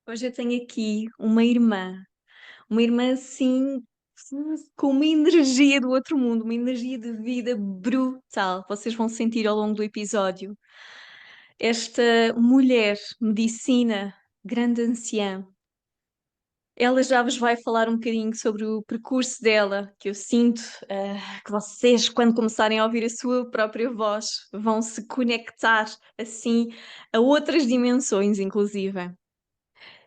Hoje eu tenho aqui uma irmã assim, com uma energia do outro mundo, uma energia de vida brutal. Vocês vão sentir ao longo do episódio. Esta mulher, medicina, grande anciã, ela já vos vai falar um bocadinho sobre o percurso dela, que eu sinto, que vocês, quando começarem a ouvir a sua própria voz, vão se conectar assim a outras dimensões, inclusive.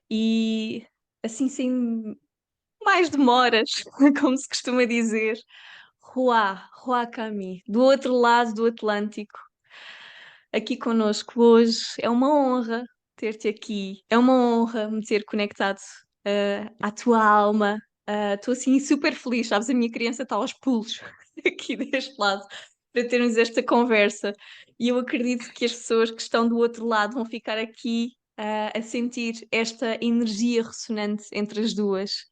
E assim, sem mais demoras, como se costuma dizer, Rua Cami, do outro lado do Atlântico, aqui connosco hoje. É uma honra ter-te aqui, é uma honra me ter conectado à tua alma. Estou assim super feliz, sabes? A minha criança está aos pulos aqui deste lado para termos esta conversa. E eu acredito que as pessoas que estão do outro lado vão ficar aqui a sentir esta energia ressonante entre as duas.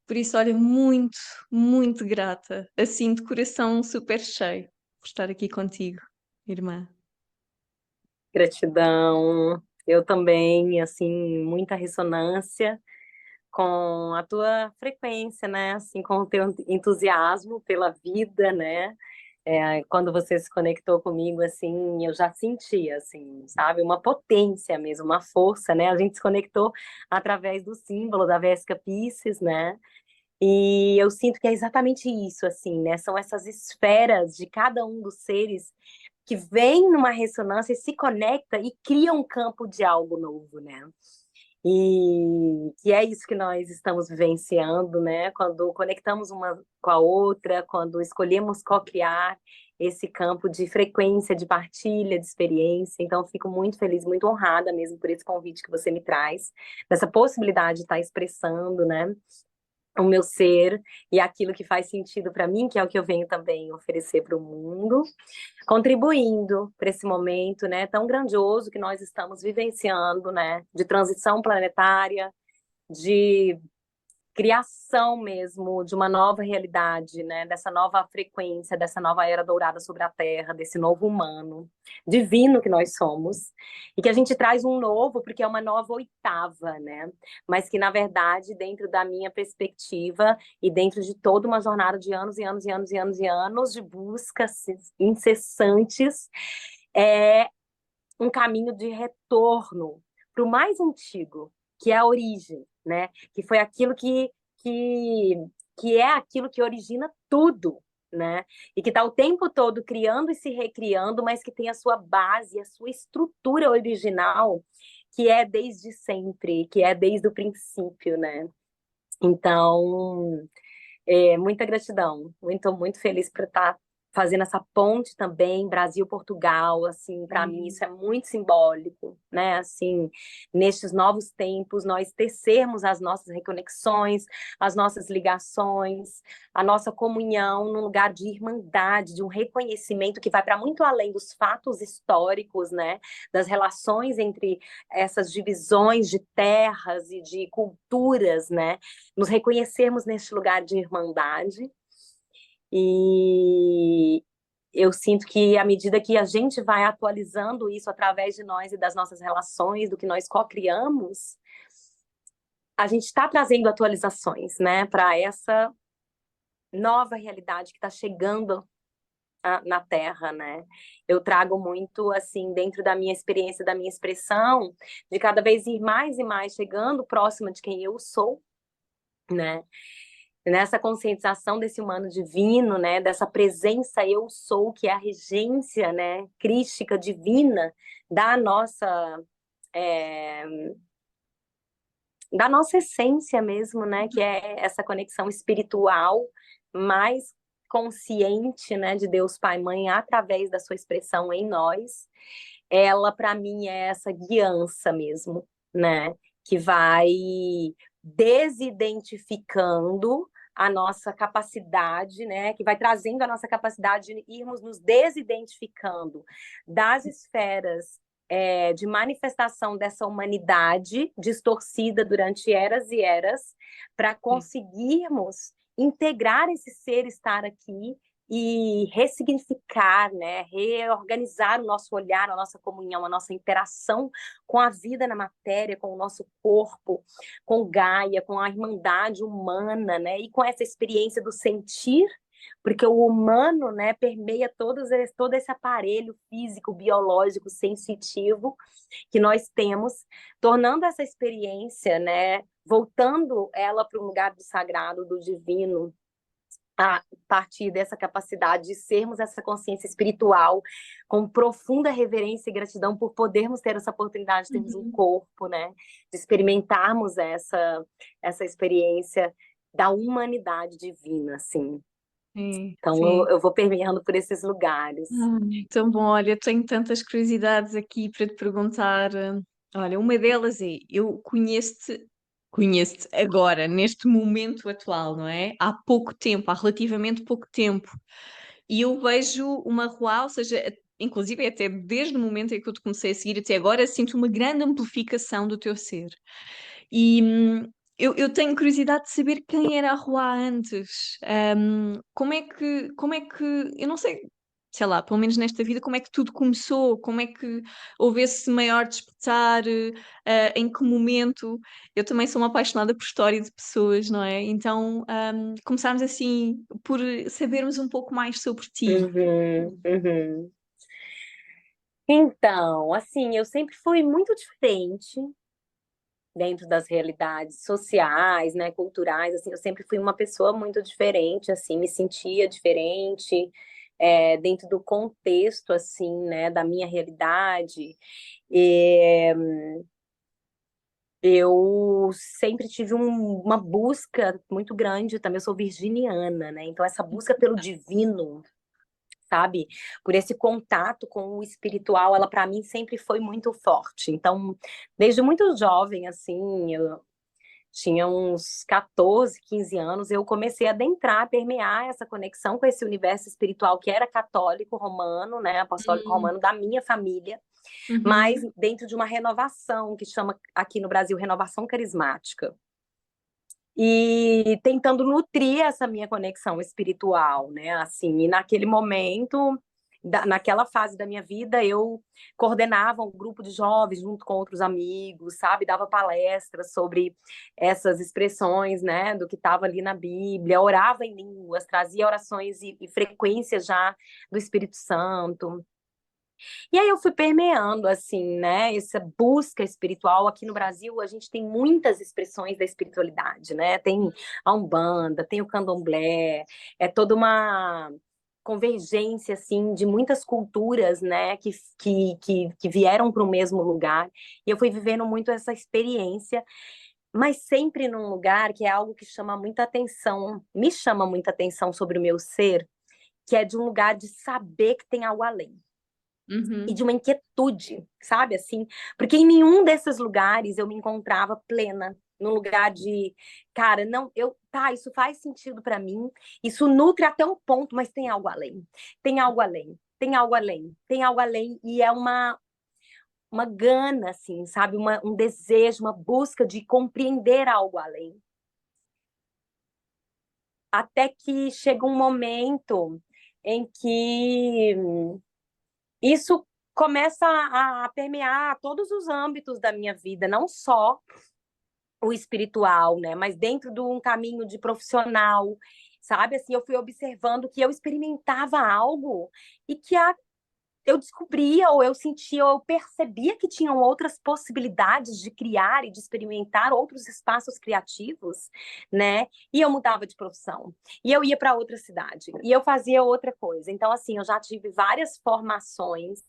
Por isso, olha, muito, muito grata, assim de coração super cheio, por estar aqui contigo, irmã. Gratidão. Eu também, assim, muita ressonância com a tua frequência, né? Assim, com o teu entusiasmo pela vida, né? Quando você se conectou comigo, assim, eu já sentia, assim, sabe? Uma potência mesmo, uma força, né? A gente se conectou através do símbolo da Vesica Piscis, né? E eu sinto que é exatamente isso, assim, né? São essas esferas de cada um dos seres que vem numa ressonância e se conecta e cria um campo de algo novo, né? E que é isso que nós estamos vivenciando, né? Quando conectamos uma com a outra, quando escolhemos co-criar esse campo de frequência, de partilha, de experiência. Então, fico muito feliz, muito honrada mesmo por esse convite que você me traz, dessa possibilidade de estar expressando, né? O meu ser e aquilo que faz sentido para mim, que é o que eu venho também oferecer para o mundo, contribuindo para esse momento, né, tão grandioso que nós estamos vivenciando, né, de transição planetária, de criação mesmo de uma nova realidade, né? Dessa nova frequência, dessa nova era dourada sobre a Terra, desse novo humano divino que nós somos, e que a gente traz um novo porque é uma nova oitava, né? Mas que na verdade, dentro da minha perspectiva e dentro de toda uma jornada de anos e anos e anos e anos e anos de buscas incessantes, é um caminho de retorno para o mais antigo, que é a origem, né? Que foi aquilo que, que é aquilo que origina tudo, né? E que está o tempo todo criando e se recriando, mas que tem a sua base, a sua estrutura original, que é desde sempre, que é desde o princípio, né? Então, muita gratidão. Muito feliz por estar fazendo essa ponte também, Brasil-Portugal, assim, para mim Hum. isso é muito simbólico, né? Assim, nestes novos tempos, nós tecermos as nossas reconexões, as nossas ligações, a nossa comunhão num lugar de irmandade, de um reconhecimento que vai para muito além dos fatos históricos, né? Das relações entre essas divisões de terras e de culturas, né? Nos reconhecermos neste lugar de irmandade. E eu sinto que à medida que a gente vai atualizando isso através de nós e das nossas relações, do que nós co-criamos, a gente está trazendo atualizações, né, para essa nova realidade que está chegando na Terra, né? Eu trago muito, assim, dentro da minha experiência, da minha expressão, de cada vez ir mais e mais chegando próxima de quem eu sou, né? Nessa conscientização desse humano divino, né, dessa presença eu sou, que é a regência, né, crística divina da nossa é, da nossa essência mesmo, né, que é essa conexão espiritual mais consciente, né, de Deus Pai e Mãe através da sua expressão em nós. Ela para mim é essa guiança mesmo, né, que vai desidentificando a nossa capacidade, né, que vai trazendo a nossa capacidade de irmos nos desidentificando das esferas de manifestação dessa humanidade distorcida durante eras e eras, para Sim. conseguirmos integrar esse ser estar aqui e ressignificar, né, reorganizar o nosso olhar, a nossa comunhão, a nossa interação com a vida na matéria, com o nosso corpo, com Gaia, com a irmandade humana, né, e com essa experiência do sentir, porque o humano, né, permeia todo esse aparelho físico, biológico, sensitivo que nós temos, tornando essa experiência, né, voltando ela para um lugar do sagrado, do divino, a partir dessa capacidade de sermos essa consciência espiritual, com profunda reverência e gratidão por podermos ter essa oportunidade de termos um Uhum. corpo, né? De experimentarmos essa experiência da humanidade divina, assim. Sim, Então, sim. eu vou permeando por esses lugares. Ai, tão bom, olha, tenho tantas curiosidades aqui para te perguntar. Olha, uma delas é, eu conheço-te agora, neste momento atual, não é? Há pouco tempo, há relativamente pouco tempo. E eu vejo uma Ruá, ou seja, inclusive até desde o momento em que eu te comecei a seguir até agora, sinto uma grande amplificação do teu ser. E eu tenho curiosidade de saber quem era a Ruá antes. Eu não sei lá, pelo menos nesta vida, como é que tudo começou? Como é que houve esse maior despertar? Em que momento? Eu também sou uma apaixonada por história de pessoas, não é? Então, começarmos assim por sabermos um pouco mais sobre ti. Uhum, uhum. Então, assim, eu sempre fui muito diferente dentro das realidades sociais, né, culturais, assim, eu sempre fui uma pessoa muito diferente, assim, me sentia diferente, dentro do contexto, assim, né, da minha realidade. E eu sempre tive uma busca muito grande, também eu sou virginiana, né, então essa busca pelo divino, sabe? Por esse contato com o espiritual, ela para mim sempre foi muito forte. Então, desde muito jovem, assim, eu tinha uns 14, 15 anos, eu comecei a adentrar, a permear essa conexão com esse universo espiritual que era católico romano, né, apostólico Hum, romano da minha família, mas uhum, dentro de uma renovação que chama aqui no Brasil renovação carismática. E tentando nutrir essa minha conexão espiritual, né? Assim, e naquele momento, naquela fase da minha vida, eu coordenava um grupo de jovens junto com outros amigos, sabe? Dava palestras sobre essas expressões, né? Do que estava ali na Bíblia, orava em línguas, trazia orações e frequências já do Espírito Santo. E aí eu fui permeando, assim, né, essa busca espiritual. Aqui no Brasil, a gente tem muitas expressões da espiritualidade, né? Tem a Umbanda, tem o Candomblé, é toda uma convergência, assim, de muitas culturas, né, que vieram para o mesmo lugar. E eu fui vivendo muito essa experiência, mas sempre num lugar que é algo que chama muita atenção, me chama muita atenção sobre o meu ser, que é de um lugar de saber que tem algo além e de uhum. uma inquietude, sabe assim? Porque em nenhum desses lugares eu me encontrava plena, num lugar de, cara, não, tá, isso faz sentido para mim, isso nutre até um ponto, mas tem algo além. Tem algo além. Tem algo além. Tem algo além e é uma gana assim, sabe? Um desejo, uma busca de compreender algo além. Até que chega um momento em que isso começa a permear todos os âmbitos da minha vida, não só o espiritual, né, mas dentro de um caminho de profissional, sabe? Assim, eu fui observando que eu experimentava algo e que eu descobria, ou eu sentia, ou eu percebia que tinham outras possibilidades de criar e de experimentar outros espaços criativos, né? E eu mudava de profissão. E eu ia para outra cidade. E eu fazia outra coisa. Então, assim, eu já tive várias formações,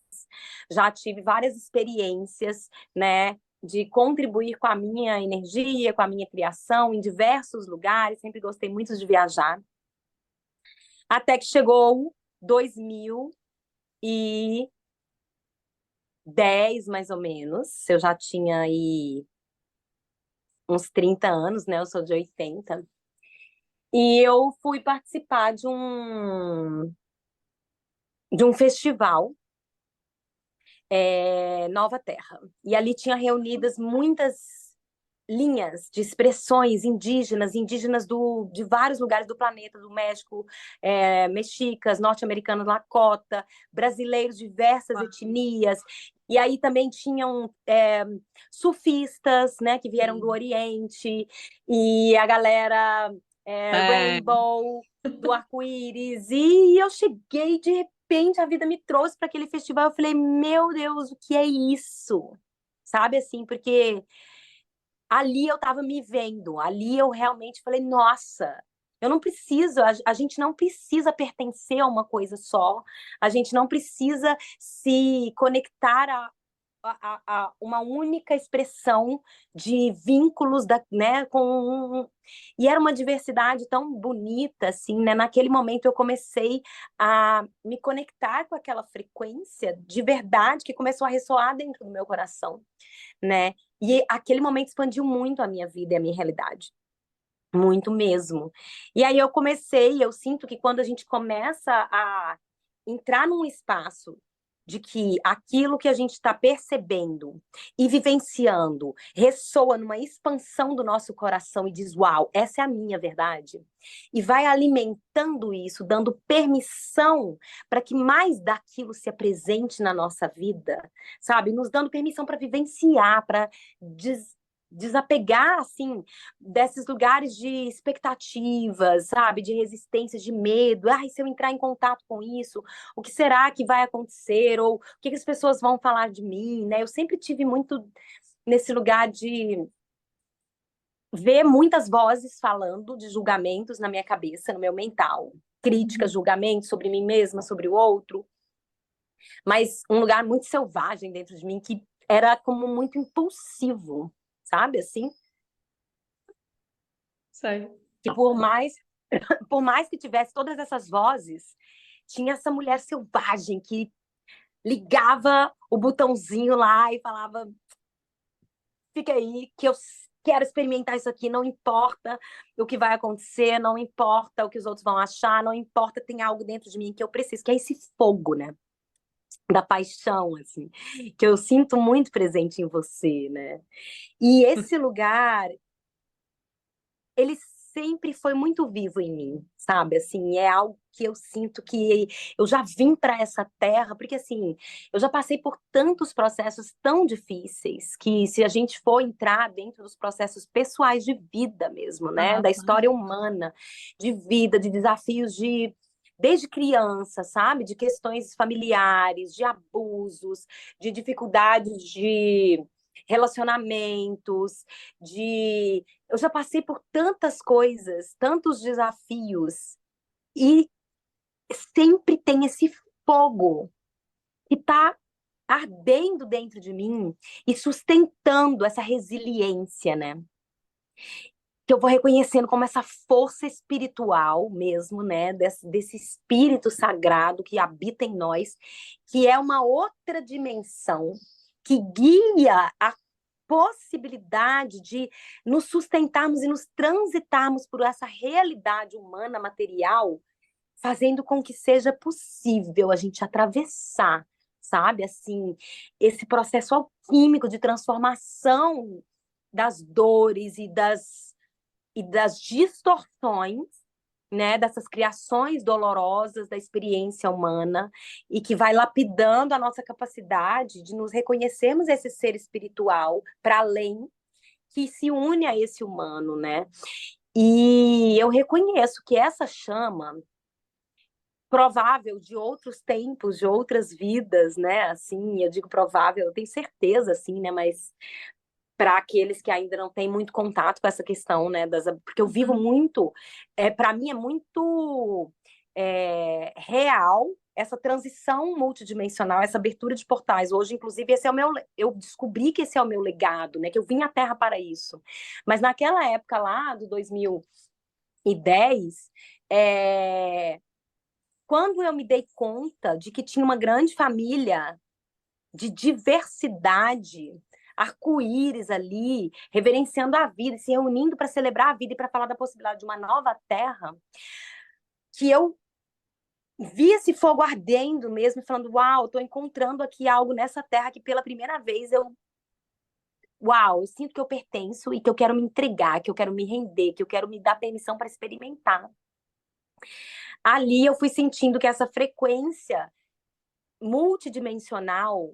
já tive várias experiências, né? De contribuir com a minha energia, com a minha criação em diversos lugares. Sempre gostei muito de viajar. Até que chegou 2010 mais ou menos. Eu já tinha aí uns 30 anos, né? Eu sou de 80. E eu fui participar de um festival, Nova Terra. E ali tinha reunidas muitas. linhas de expressões indígenas de vários lugares do planeta, do México, mexicas, norte-americanos, Lakota, brasileiros, diversas etnias. E aí também tinham surfistas, né, que vieram do Oriente, e a galera Rainbow, do arco-íris. E eu cheguei, de repente, a vida me trouxe para aquele festival. Eu falei, meu Deus, o que é isso? Sabe assim, porque ali eu estava me vendo, ali eu realmente falei, nossa, eu não preciso, a gente não precisa pertencer a uma coisa só, a gente não precisa se conectar a uma única expressão de vínculos né, e era uma diversidade tão bonita, assim, né? Naquele momento eu comecei a me conectar com aquela frequência de verdade que começou a ressoar dentro do meu coração, né? E aquele momento expandiu muito a minha vida e a minha realidade. Muito mesmo. E aí eu sinto que quando a gente começa a entrar num espaço de que aquilo que a gente está percebendo e vivenciando ressoa numa expansão do nosso coração e diz, uau, essa é a minha verdade. E vai alimentando isso, dando permissão para que mais daquilo se apresente na nossa vida, sabe? Nos dando permissão para vivenciar, para desapegar, assim, desses lugares de expectativas, sabe? De resistência, de medo. Ai, se eu entrar em contato com isso, o que será que vai acontecer? Ou o que as pessoas vão falar de mim, né? Eu sempre tive muito nesse lugar de ver muitas vozes falando de julgamentos na minha cabeça, no meu mental. Críticas, julgamentos sobre mim mesma, sobre o outro. Mas um lugar muito selvagem dentro de mim que era como muito impulsivo, sabe? Assim, Sei. que por mais que tivesse todas essas vozes, tinha essa mulher selvagem que ligava o botãozinho lá e falava: fica aí, que eu quero experimentar isso aqui, não importa o que vai acontecer, não importa o que os outros vão achar, não importa, tem algo dentro de mim que eu preciso, que é esse fogo, né? Da paixão, assim, que eu sinto muito presente em você, né? E esse lugar, ele sempre foi muito vivo em mim, sabe? Assim, é algo que eu sinto que eu já vim para essa terra, porque assim, eu já passei por tantos processos tão difíceis que se a gente for entrar dentro dos processos pessoais de vida mesmo, né, da Claro. história humana, de vida, de desafios de desde criança, sabe? De questões familiares, de abusos, de dificuldades de relacionamentos, de eu já passei por tantas coisas, tantos desafios, e sempre tem esse fogo que está ardendo dentro de mim e sustentando essa resiliência, né? Que eu vou reconhecendo como essa força espiritual mesmo, né? Desse espírito sagrado que habita em nós, que é uma outra dimensão que guia a possibilidade de nos sustentarmos e nos transitarmos por essa realidade humana, material, fazendo com que seja possível a gente atravessar, sabe, assim, esse processo alquímico de transformação das dores e das distorções, né, dessas criações dolorosas da experiência humana e que vai lapidando a nossa capacidade de nos reconhecermos esse ser espiritual para além que se une a esse humano, né? E eu reconheço que essa chama provável de outros tempos, de outras vidas, né? Assim, eu digo provável, eu tenho certeza, assim, né? Mas para aqueles que ainda não têm muito contato com essa questão, né? Porque eu vivo muito, para mim é muito real essa transição multidimensional, essa abertura de portais. Hoje, inclusive, eu descobri que esse é o meu legado, né? Que eu vim à Terra para isso. Mas naquela época lá, do 2010, quando eu me dei conta de que tinha uma grande família de diversidade, arco-íris ali, reverenciando a vida, se reunindo para celebrar a vida e para falar da possibilidade de uma nova terra, que eu vi esse fogo ardendo mesmo, falando, uau, estou encontrando aqui algo nessa terra que pela primeira vez uau, eu sinto que eu pertenço e que eu quero me entregar, que eu quero me render, que eu quero me dar permissão para experimentar. Ali eu fui sentindo que essa frequência multidimensional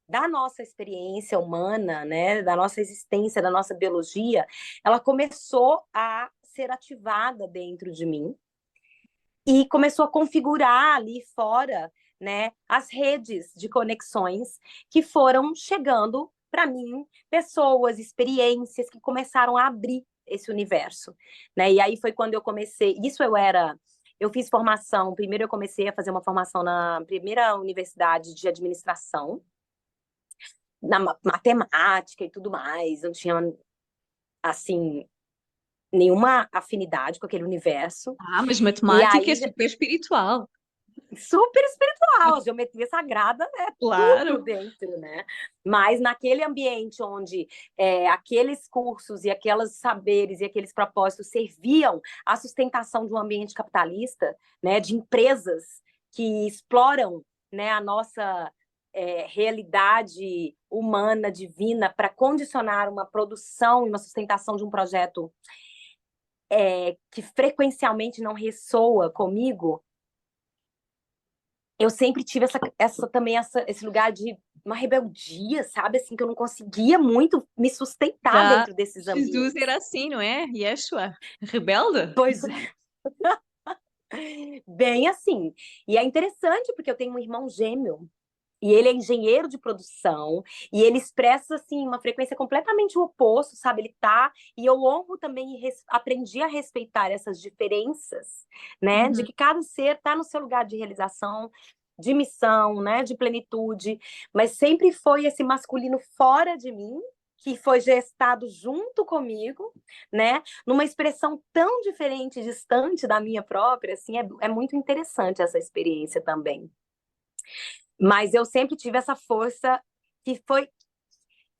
da nossa experiência humana, né, da nossa existência, da nossa biologia, ela começou a ser ativada dentro de mim e começou a configurar ali fora, né, as redes de conexões que foram chegando para mim, pessoas, experiências que começaram a abrir esse universo, né? E aí foi quando eu comecei, eu fiz formação, primeiro eu comecei a fazer uma formação na primeira universidade de administração, na matemática e tudo mais, não tinha assim nenhuma afinidade com aquele universo. Ah, mas E matemática é aí super espiritual. super espiritual, a geometria sagrada é tudo Claro. dentro, né? Mas naquele ambiente onde aqueles cursos e aqueles saberes e aqueles propósitos serviam à sustentação de um ambiente capitalista, né, de empresas que exploram, né, a nossa realidade humana, divina, para condicionar uma produção e uma sustentação de um projeto que frequencialmente não ressoa comigo, eu sempre tive esse lugar de uma rebeldia, sabe? Assim, que eu não conseguia muito me sustentar Já dentro desses Jesus ambientes. era assim, não é? Yeshua, rebelde. Pois é, bem assim. E é interessante porque eu tenho um irmão gêmeo e ele é engenheiro de produção e ele expressa assim uma frequência completamente o oposto, sabe? Ele tá e eu honro também e aprendi a respeitar essas diferenças, né? De Uhum. que cada ser tá no seu lugar de realização, de missão, né? De plenitude, mas sempre foi esse masculino fora de mim que foi gestado junto comigo, né? Numa expressão tão diferente, distante da minha própria, assim, é muito interessante essa experiência também. Mas eu sempre tive essa força que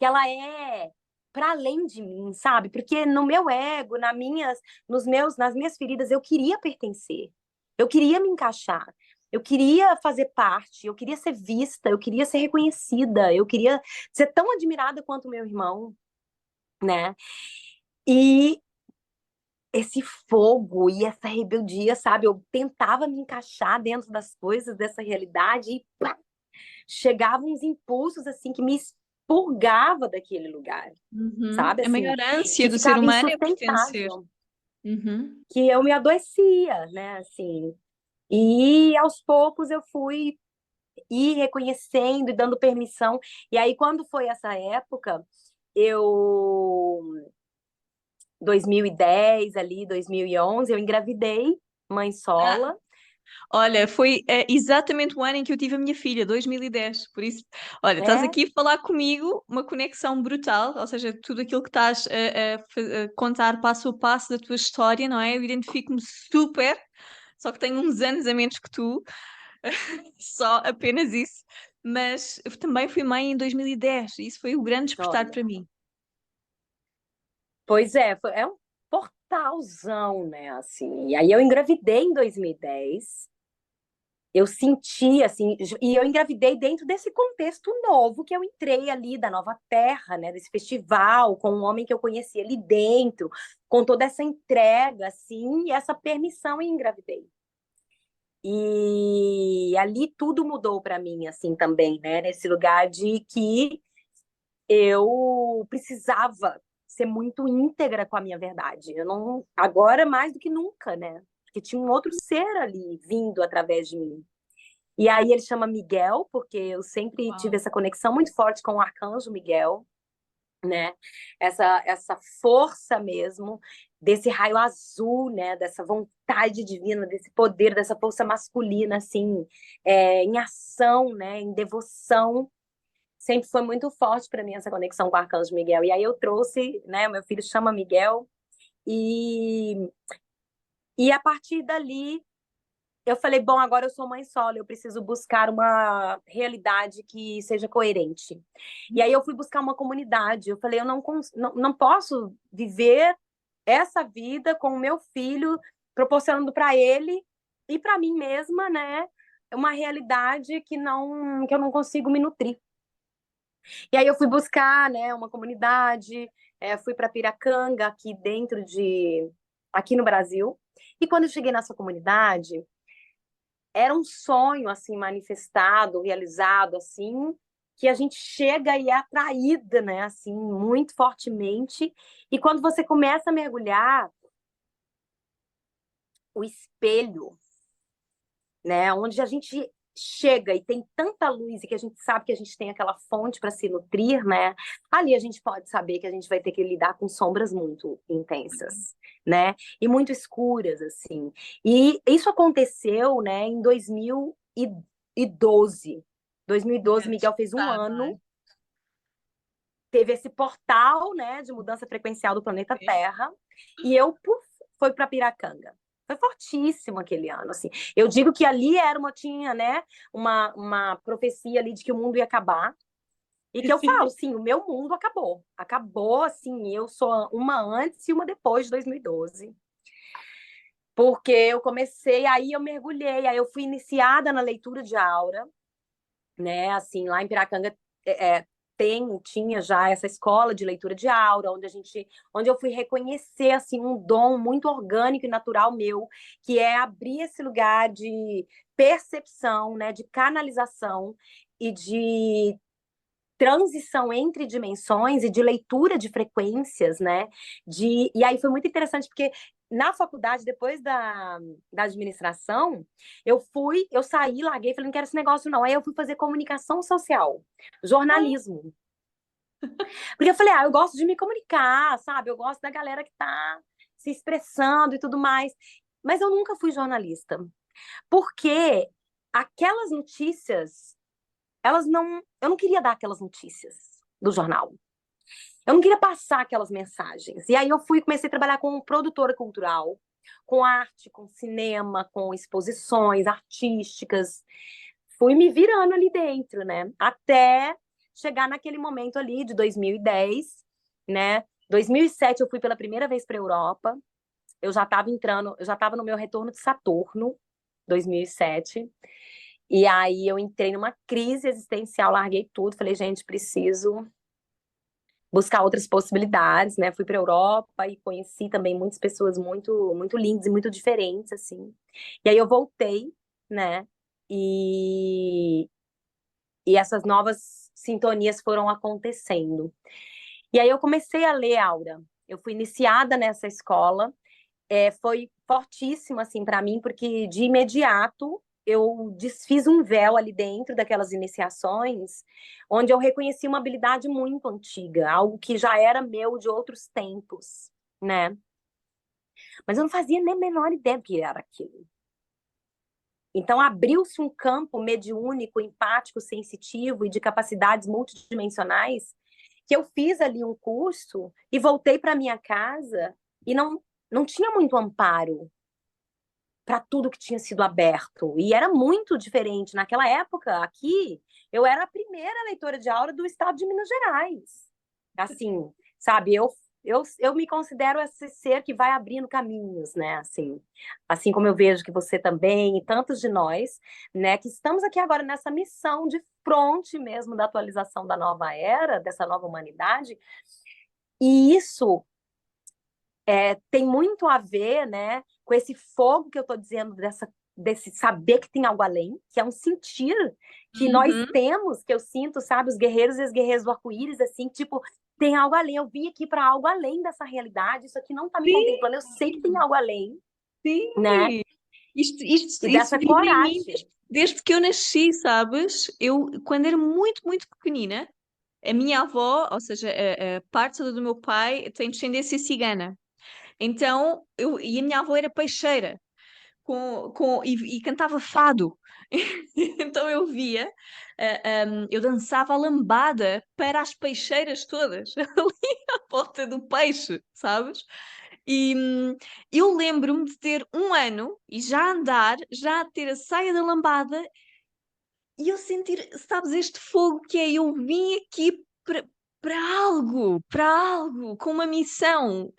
ela é para além de mim, sabe? Porque no meu ego, nas minhas feridas, eu queria pertencer. Eu queria me encaixar. Eu queria fazer parte, eu queria ser vista, eu queria ser reconhecida, eu queria ser tão admirada quanto meu irmão, né? E esse fogo e essa rebeldia, sabe? Eu tentava me encaixar dentro das coisas dessa realidade e pá, chegavam uns impulsos assim que me expurgava daquele lugar, Uhum. sabe? A maior Assim, ânsia que do ser ficava humano é pertencer. insustentável, Uhum. que eu me adoecia, né? Assim, e aos poucos eu fui ir reconhecendo e dando permissão. E aí, quando foi essa época, eu 2010 ali, 2011, eu engravidei, mãe sola. Olha, foi exatamente o ano em que eu tive a minha filha, 2010. Por isso, olha, estás É, aqui a falar comigo, uma conexão brutal, ou seja, tudo aquilo que estás a contar passo a passo da tua história, não é? Eu identifico-me super, só que tenho uns anos a menos que tu, só apenas isso. Mas eu também fui mãe em 2010, e isso foi o grande despertar olha. para mim. Pois é, é um portalzão, né? Assim. E aí eu engravidei em 2010. Eu senti, assim, e eu engravidei dentro desse contexto novo que eu entrei ali, da Nova Terra, né? Desse festival, com um homem que eu conhecia ali dentro, com toda essa entrega, assim, e essa permissão e engravidei. E ali tudo mudou para mim, assim, também, né? Nesse lugar de que eu precisava ser muito íntegra com a minha verdade. Eu não, agora mais do que nunca, né? Porque tinha um outro ser ali vindo através de mim. E aí ele chama Miguel, porque eu sempre tive Uau. essa conexão muito forte com o arcanjo Miguel, né? Essa força mesmo desse raio azul, né? Dessa vontade divina, desse poder, dessa força masculina, assim, em ação, né? Em devoção. Sempre foi muito forte para mim essa conexão com o arcanjo Miguel. E aí eu trouxe, né? O meu filho chama Miguel e a partir dali eu falei, bom, agora eu sou mãe solo, eu preciso buscar uma realidade que seja coerente. E aí eu fui buscar uma comunidade. Eu falei, eu não posso viver essa vida com o meu filho, proporcionando para ele e para mim mesma, né, uma realidade que eu não consigo me nutrir. E aí eu fui buscar, né, uma comunidade, fui para Piracanga, aqui no Brasil. E quando eu cheguei nessa comunidade, era um sonho assim manifestado, realizado assim, que a gente chega e é atraída, né, assim, muito fortemente. E quando você começa a mergulhar, o espelho, né, onde a gente chega e tem tanta luz e que a gente sabe que a gente tem aquela fonte para se nutrir, né? Ali a gente pode saber que a gente vai ter que lidar com sombras muito intensas, né? E muito escuras assim. E isso aconteceu, né, em 2012. 2012, Tinha Miguel fez um despertado, não é? ano, teve esse portal, né, de mudança frequencial do planeta Sim. Terra, e eu puf, foi para Piracanga. Foi fortíssimo aquele ano, assim. Eu digo que ali tinha, né, uma profecia ali de que o mundo ia acabar. E que eu falo, sim, o meu mundo acabou. Acabou, assim, eu sou uma antes e uma depois de 2012. Porque eu comecei, aí eu mergulhei, aí eu fui iniciada na leitura de aura, né? Assim, lá em Piracanga é, tinha já essa escola de leitura de aura, onde eu fui reconhecer assim um dom muito orgânico e natural meu, que é abrir esse lugar de percepção, né, de canalização e de transição entre dimensões e de leitura de frequências, né? E aí foi muito interessante porque na faculdade, depois da administração, eu saí, larguei, falei, não quero esse negócio, não. Aí eu fui fazer comunicação social, jornalismo. Porque eu falei, eu gosto de me comunicar, sabe? Eu gosto da galera que tá se expressando e tudo mais. Mas eu nunca fui jornalista. Porque aquelas notícias, eu não queria dar aquelas notícias do jornal. Eu não queria passar aquelas mensagens. E aí eu comecei a trabalhar como produtora cultural, com arte, com cinema, com exposições artísticas. Fui me virando ali dentro, né? Até chegar naquele momento ali de 2010, né? 2007 eu fui pela primeira vez para a Europa. Eu já estava no meu retorno de Saturno, 2007. E aí eu entrei numa crise existencial, larguei tudo, falei, gente, preciso buscar outras possibilidades, né? Fui para a Europa e conheci também muitas pessoas muito lindas e muito diferentes, assim. E aí eu voltei, né? E, e essas novas sintonias foram acontecendo. E aí eu comecei a ler Aura. Eu fui iniciada nessa escola, foi fortíssimo assim para mim, porque de imediato eu desfiz um véu ali dentro daquelas iniciações, onde eu reconheci uma habilidade muito antiga, algo que já era meu de outros tempos, né? Mas eu não fazia nem a menor ideia do que era aquilo. Então abriu-se um campo mediúnico, empático, sensitivo e de capacidades multidimensionais que eu fiz ali um curso e voltei para minha casa e não tinha muito amparo para tudo que tinha sido aberto. E era muito diferente. Naquela época, aqui, eu era a primeira leitora de aula do estado de Minas Gerais. Assim, sabe, eu me considero esse ser que vai abrindo caminhos, né? Assim como eu vejo que você também, e tantos de nós, né, que estamos aqui agora nessa missão de fronte mesmo da atualização da nova era, dessa nova humanidade. E isso tem muito a ver, né, com esse fogo que eu estou dizendo, desse saber que tem algo além, que é um sentir que nós Uhum. temos, que eu sinto, sabe, os guerreiros e as guerreiras do arco-íris, assim, tipo, tem algo além. Eu vim aqui para algo além dessa realidade, isso aqui não está me Sim, contemplando, eu sei que tem algo além, né? sim. E Isso dessa vive em mim coragem. desde que eu nasci, sabes? Eu, quando era muito pequenina, a minha avó, ou seja, a parte do meu pai, tem descendência cigana. Então, e a minha avó era peixeira e cantava fado. Então eu via, eu dançava a lambada para as peixeiras todas, ali à volta do peixe, sabes? E eu lembro-me de ter um ano e já andar, já ter a saia da lambada e eu sentir, sabes, este fogo que é eu vim aqui para algo, com uma missão.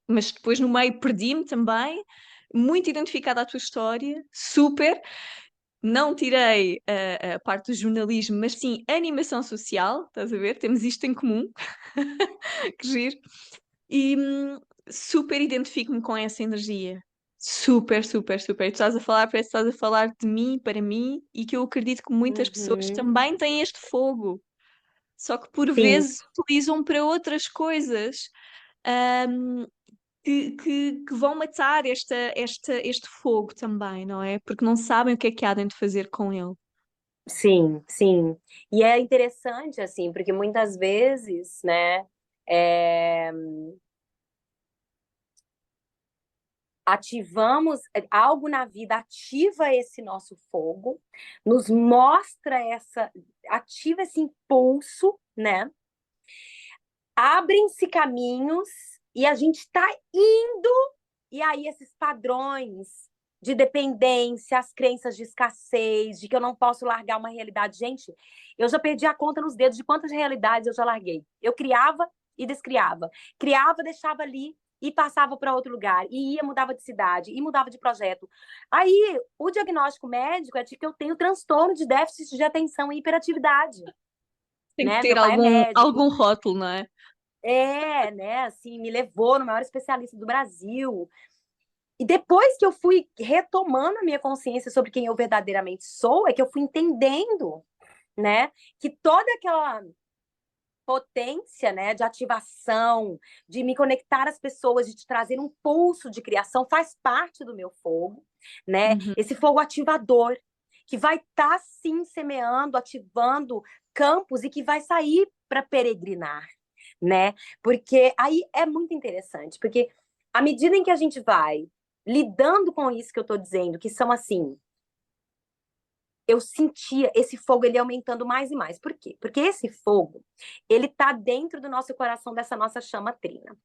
Mas depois no meio perdi-me também, muito identificada à tua história, super. não tirei a parte do jornalismo, mas sim animação social, estás a ver? Temos isto em comum, que giro. E super identifico-me com essa energia. Super, super, super. E tu estás a falar, parece que estás a falar de mim, para mim, e que eu acredito que muitas pessoas Uhum. também têm este fogo, só que por Sim, vezes utilizam para outras coisas. hum, que vão matar este fogo também, não é? Porque não sabem o que há de fazer com ele. sim, sim. E é interessante, assim, porque muitas vezes, né, é, ativamos algo na vida, ativa esse nosso fogo, nos mostra ativa esse impulso, né? Abrem-se caminhos e a gente está indo, e aí esses padrões de dependência, as crenças de escassez, de que eu não posso largar uma realidade. Gente, eu já perdi a conta nos dedos de quantas realidades eu já larguei. Eu criava e descriava. Criava, deixava ali e passava para outro lugar. E ia, mudava de cidade, e mudava de projeto. Aí, o diagnóstico médico é de que eu tenho transtorno de déficit de atenção e hiperatividade. Tem que Né? ter Meu pai é algum médico, rótulo, não é? né, assim, me levou no maior especialista do Brasil. E depois que eu fui retomando a minha consciência sobre quem eu verdadeiramente sou, é que eu fui entendendo, né, que toda aquela potência, né, de ativação, de me conectar às pessoas, de te trazer um pulso de criação, faz parte do meu fogo, né? Uhum. Esse fogo ativador, que vai estar, sim, semeando, ativando campos e que vai sair para peregrinar, né? Porque aí é muito interessante, porque à medida em que a gente vai lidando com isso que eu estou dizendo, que são assim, eu sentia esse fogo ele aumentando mais e mais. Por quê? Porque esse fogo, ele tá dentro do nosso coração, dessa nossa chama trina.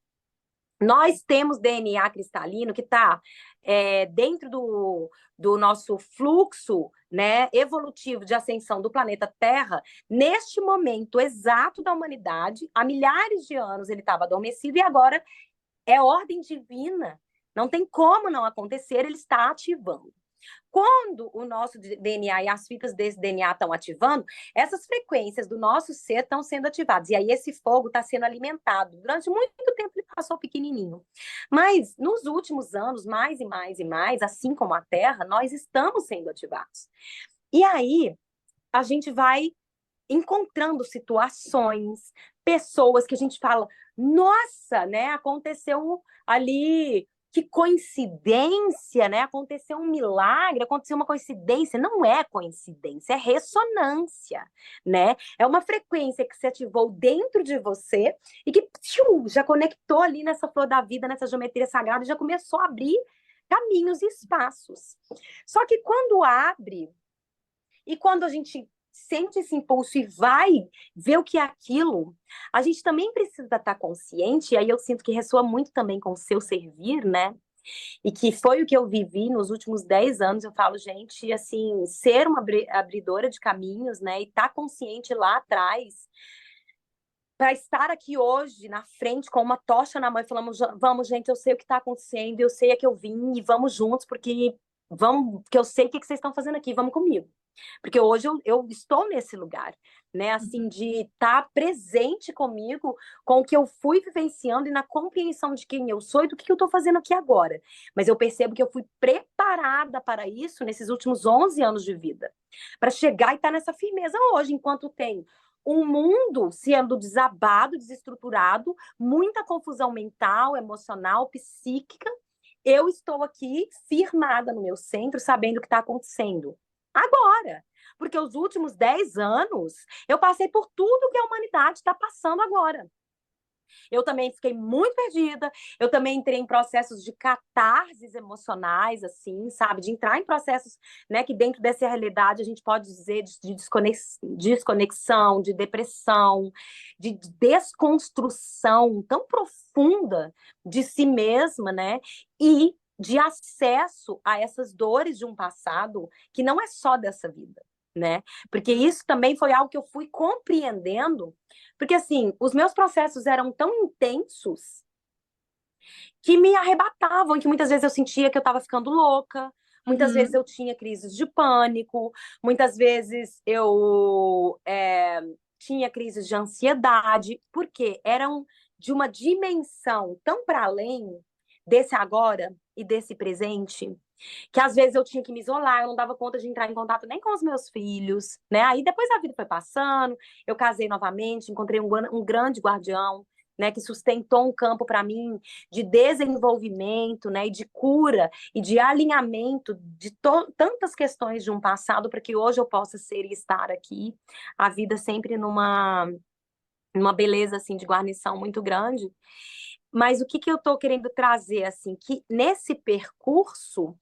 Nós temos DNA cristalino que está dentro do nosso fluxo, né, evolutivo de ascensão do planeta Terra. Neste momento exato da humanidade, há milhares de anos ele estava adormecido e agora é ordem divina. Não tem como não acontecer, ele está ativando. Quando o nosso DNA e as fitas desse DNA estão ativando, essas frequências do nosso ser estão sendo ativadas. E aí esse fogo está sendo alimentado. Durante muito tempo ele passou pequenininho. Mas nos últimos anos, mais e mais e mais, assim como a Terra, nós estamos sendo ativados. E aí a gente vai encontrando situações, pessoas que a gente fala, nossa, né? Aconteceu ali, que coincidência, né? Aconteceu um milagre, aconteceu uma coincidência. Não é coincidência, é ressonância, né? É uma frequência que se ativou dentro de você e que já conectou ali nessa flor da vida, nessa geometria sagrada, e já começou a abrir caminhos e espaços. Só que quando abre e quando a gente sente esse impulso e vai ver o que é aquilo, a gente também precisa estar consciente, e aí eu sinto que ressoa muito também com o seu servir, né? E que foi o que eu vivi nos últimos 10 anos. Eu falo, gente, assim, ser uma abridora de caminhos, né? E estar consciente lá atrás, para estar aqui hoje na frente com uma tocha na mão e falamos, vamos, gente, eu sei o que está acontecendo, eu sei a que eu vim e vamos juntos, porque vamos, que eu sei o que vocês estão fazendo aqui, vamos comigo. Porque hoje eu estou nesse lugar, né? Assim, de estar presente comigo, com o que eu fui vivenciando e na compreensão de quem eu sou e do que eu estou fazendo aqui agora. Mas eu percebo que eu fui preparada para isso nesses últimos 11 anos de vida, para chegar e estar nessa firmeza hoje, enquanto tem um mundo sendo desabado, desestruturado, muita confusão mental, emocional, psíquica. Eu estou aqui firmada no meu centro, sabendo o que está acontecendo agora. Porque os últimos 10 anos eu passei por tudo que a humanidade está passando agora. Eu também fiquei muito perdida, eu também entrei em processos de catarses emocionais, assim, sabe? De entrar em processos, né, que dentro dessa realidade a gente pode dizer de desconexão, de depressão, de desconstrução tão profunda de si mesma, né? E de acesso a essas dores de um passado que não é só dessa vida, né? Porque isso também foi algo que eu fui compreendendo, porque assim, os meus processos eram tão intensos que me arrebatavam, que muitas vezes eu sentia que eu estava ficando louca, muitas vezes Uhum. eu tinha crises de pânico, muitas vezes eu tinha crises de ansiedade, porque eram de uma dimensão tão para além desse agora e desse presente, que às vezes eu tinha que me isolar, eu não dava conta de entrar em contato nem com os meus filhos, né? Aí depois a vida foi passando, eu casei novamente, encontrei um grande guardião, né, que sustentou um campo para mim de desenvolvimento, né, e de cura e de alinhamento de tantas questões de um passado para que hoje eu possa ser e estar aqui, a vida sempre numa beleza assim de guarnição muito grande. Mas o que que eu estou querendo trazer assim, que nesse percurso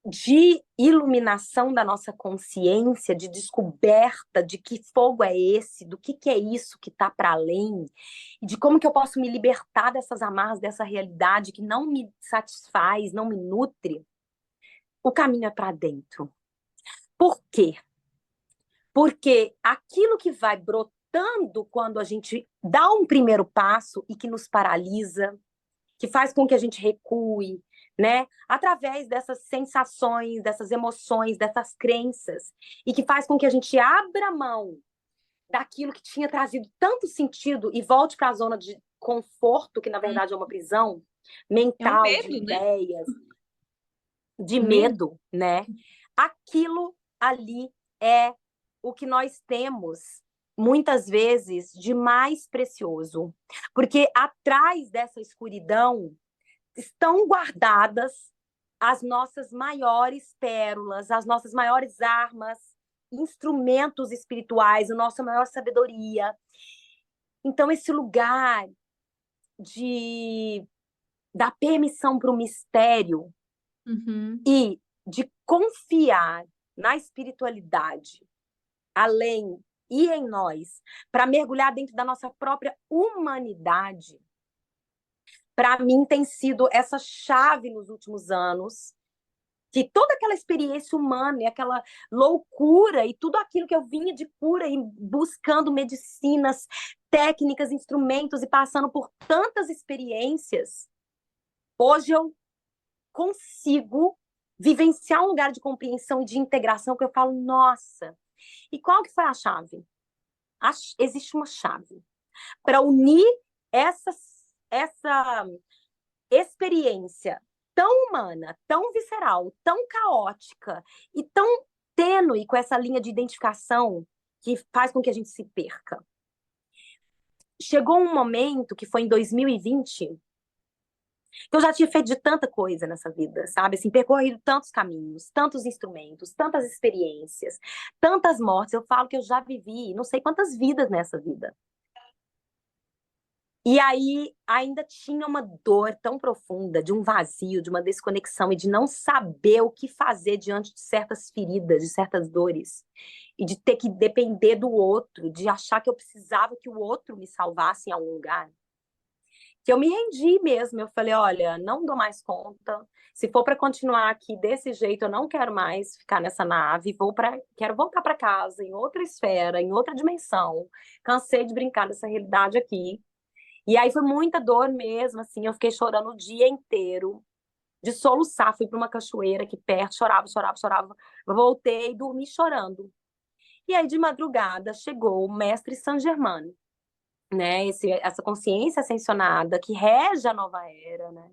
de iluminação da nossa consciência, de descoberta de que fogo é esse, do que é isso que está para além, e de como que eu posso me libertar dessas amarras, dessa realidade que não me satisfaz, não me nutre, o caminho é para dentro. Por quê? Porque aquilo que vai brotando quando a gente dá um primeiro passo e que nos paralisa, que faz com que a gente recue, né? Através dessas sensações, dessas emoções, dessas crenças, e que faz com que a gente abra mão daquilo que tinha trazido tanto sentido e volte para a zona de conforto, que na verdade é uma prisão É um mental, de medo, né? ideias, de Medo. medo, né? Aquilo ali é o que nós temos muitas vezes de mais precioso, porque atrás dessa escuridão estão guardadas as nossas maiores pérolas, as nossas maiores armas, instrumentos espirituais, a nossa maior sabedoria. Então, esse lugar de dar permissão para o mistério Uhum. e de confiar na espiritualidade, além e em nós, para mergulhar dentro da nossa própria humanidade, para mim tem sido essa chave nos últimos anos, que toda aquela experiência humana e aquela loucura e tudo aquilo que eu vinha de cura e buscando medicinas, técnicas, instrumentos e passando por tantas experiências, hoje eu consigo vivenciar um lugar de compreensão e de integração que eu falo, nossa, e qual que foi a chave? Existe uma chave para unir essa experiência tão humana, tão visceral, tão caótica e tão tênue com essa linha de identificação que faz com que a gente se perca. Chegou um momento, que foi em 2020, que eu já tinha feito de tanta coisa nessa vida, sabe? Assim, percorrido tantos caminhos, tantos instrumentos, tantas experiências, tantas mortes. Eu falo que eu já vivi não sei quantas vidas nessa vida. E aí ainda tinha uma dor tão profunda, de um vazio, de uma desconexão e de não saber o que fazer diante de certas feridas, de certas dores. E de ter que depender do outro, de achar que eu precisava que o outro me salvasse em algum lugar. Que eu me rendi mesmo. Eu falei, olha, não dou mais conta. Se for para continuar aqui desse jeito, eu não quero mais ficar nessa nave. Quero voltar para casa, em outra esfera, em outra dimensão. Cansei de brincar dessa realidade aqui. E aí foi muita dor mesmo, assim, eu fiquei chorando o dia inteiro, de soluçar, fui para uma cachoeira aqui perto, chorava, chorava, chorava, voltei, dormi chorando. E aí de madrugada chegou o mestre Saint Germain, né, essa consciência ascensionada que rege a nova era, né,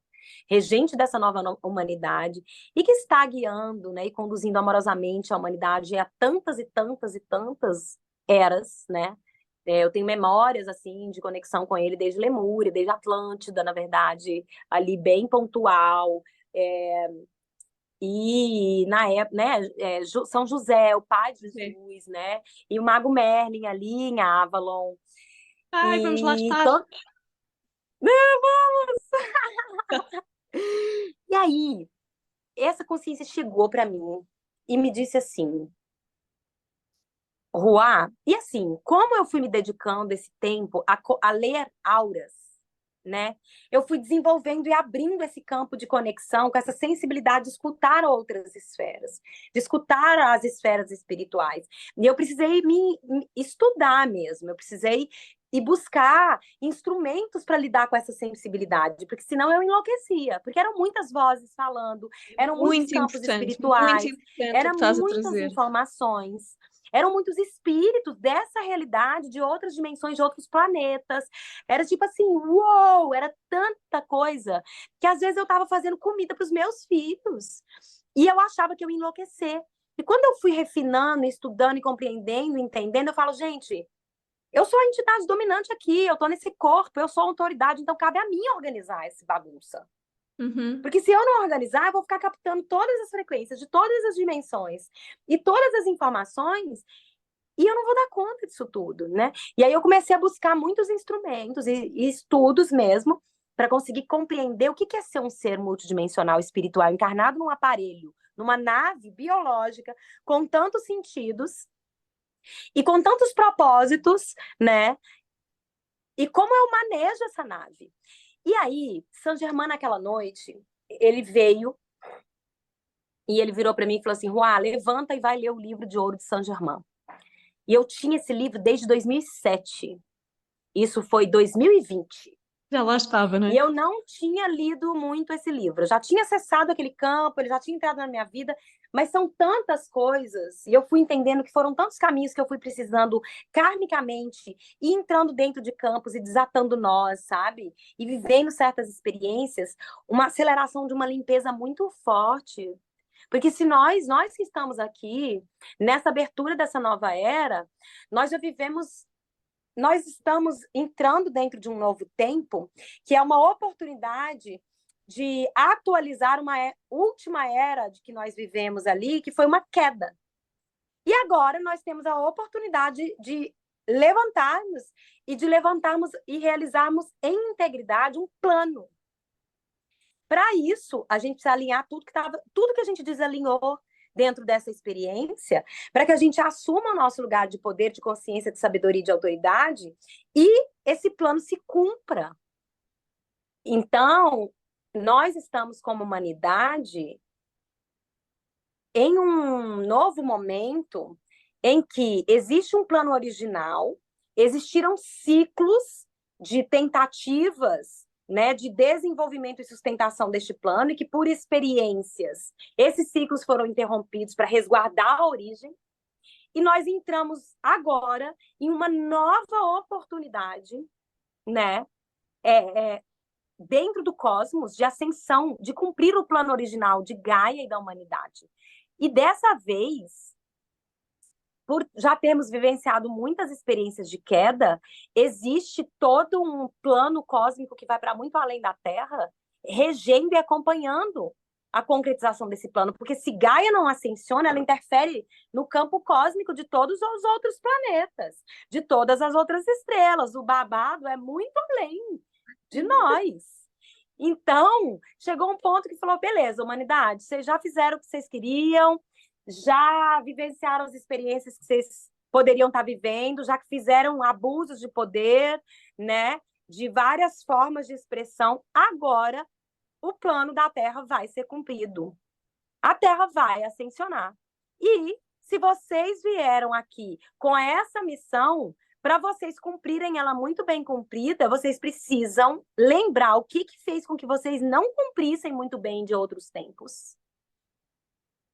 regente dessa nova humanidade e que está guiando, né, e conduzindo amorosamente a humanidade a tantas e tantas e tantas eras, né. Eu tenho memórias, assim, de conexão com ele desde Lemúria, desde Atlântida, na verdade, ali bem pontual. É, e na época, né, São José, o pai de Sim. Jesus, né? E o Mago Merlin ali em Avalon. Ai, vamos lá E, estar. to... e aí, essa consciência chegou para mim e me disse assim, Ruá, e assim, como eu fui me dedicando esse tempo a ler auras, né? Eu fui desenvolvendo e abrindo esse campo de conexão com essa sensibilidade de escutar outras esferas, de escutar as esferas espirituais. E eu precisei me estudar mesmo, eu precisei e buscar instrumentos para lidar com essa sensibilidade, porque senão eu enlouquecia, porque eram muitas vozes falando, eram muitos campos muito espirituais, importante o que eram estás a muitas trazer. informações, eram muitos espíritos dessa realidade, de outras dimensões, de outros planetas. Era tipo assim, uou, era tanta coisa que às vezes eu estava fazendo comida para os meus filhos e eu achava que eu ia enlouquecer. E quando eu fui refinando, estudando e compreendendo, entendendo, eu falo, gente, eu sou a entidade dominante aqui, eu tô nesse corpo, eu sou a autoridade, então cabe a mim organizar essa bagunça. Uhum. Porque se eu não organizar, eu vou ficar captando todas as frequências de todas as dimensões e todas as informações e eu não vou dar conta disso tudo, né? E aí eu comecei a buscar muitos instrumentos e estudos mesmo para conseguir compreender o que é ser um ser multidimensional espiritual encarnado num aparelho, numa nave biológica com tantos sentidos e com tantos propósitos, né? E como eu manejo essa nave. E aí, Saint Germain, naquela noite, ele veio e ele virou para mim e falou assim: Ruá, levanta e vai ler o livro de ouro de Saint Germain. E eu tinha esse livro desde 2007. Isso foi 2020. Já lá estava, não E é? eu não tinha lido muito esse livro. Eu já tinha acessado aquele campo, ele já tinha entrado na minha vida, mas são tantas coisas, e eu fui entendendo que foram tantos caminhos que eu fui precisando karmicamente ir entrando dentro de campos e desatando nós, sabe? E vivendo certas experiências, uma aceleração de uma limpeza muito forte. Porque se nós que estamos aqui, nessa abertura dessa nova era, nós já vivemos, nós estamos entrando dentro de um novo tempo, que é uma oportunidade de atualizar uma última era de que nós vivemos ali, que foi uma queda. E agora nós temos a oportunidade de levantarmos e de levantarmos e realizarmos em integridade um plano. Para isso, a gente precisa alinhar tudo que a gente desalinhou dentro dessa experiência, para que a gente assuma o nosso lugar de poder, de consciência, de sabedoria e de autoridade, e esse plano se cumpra. Então, nós estamos como humanidade em um novo momento em que existe um plano original, existiram ciclos de tentativas, né, de desenvolvimento e sustentação deste plano, e que por experiências esses ciclos foram interrompidos para resguardar a origem, e nós entramos agora em uma nova oportunidade, né, é, é, dentro do cosmos, de ascensão, de cumprir o plano original de Gaia e da humanidade. E dessa vez, por já termos vivenciado muitas experiências de queda, existe todo um plano cósmico que vai para muito além da Terra, regendo e acompanhando a concretização desse plano, porque se Gaia não ascensiona, ela interfere no campo cósmico de todos os outros planetas, de todas as outras estrelas. O babado é muito além de nós. Então, chegou um ponto que falou: beleza, humanidade, vocês já fizeram o que vocês queriam, já vivenciaram as experiências que vocês poderiam estar vivendo, já que fizeram abusos de poder, né, de várias formas de expressão. Agora, o plano da Terra vai ser cumprido. A Terra vai ascensionar. E se vocês vieram aqui com essa missão, para vocês cumprirem ela muito bem cumprida, vocês precisam lembrar o que fez com que vocês não cumprissem muito bem de outros tempos.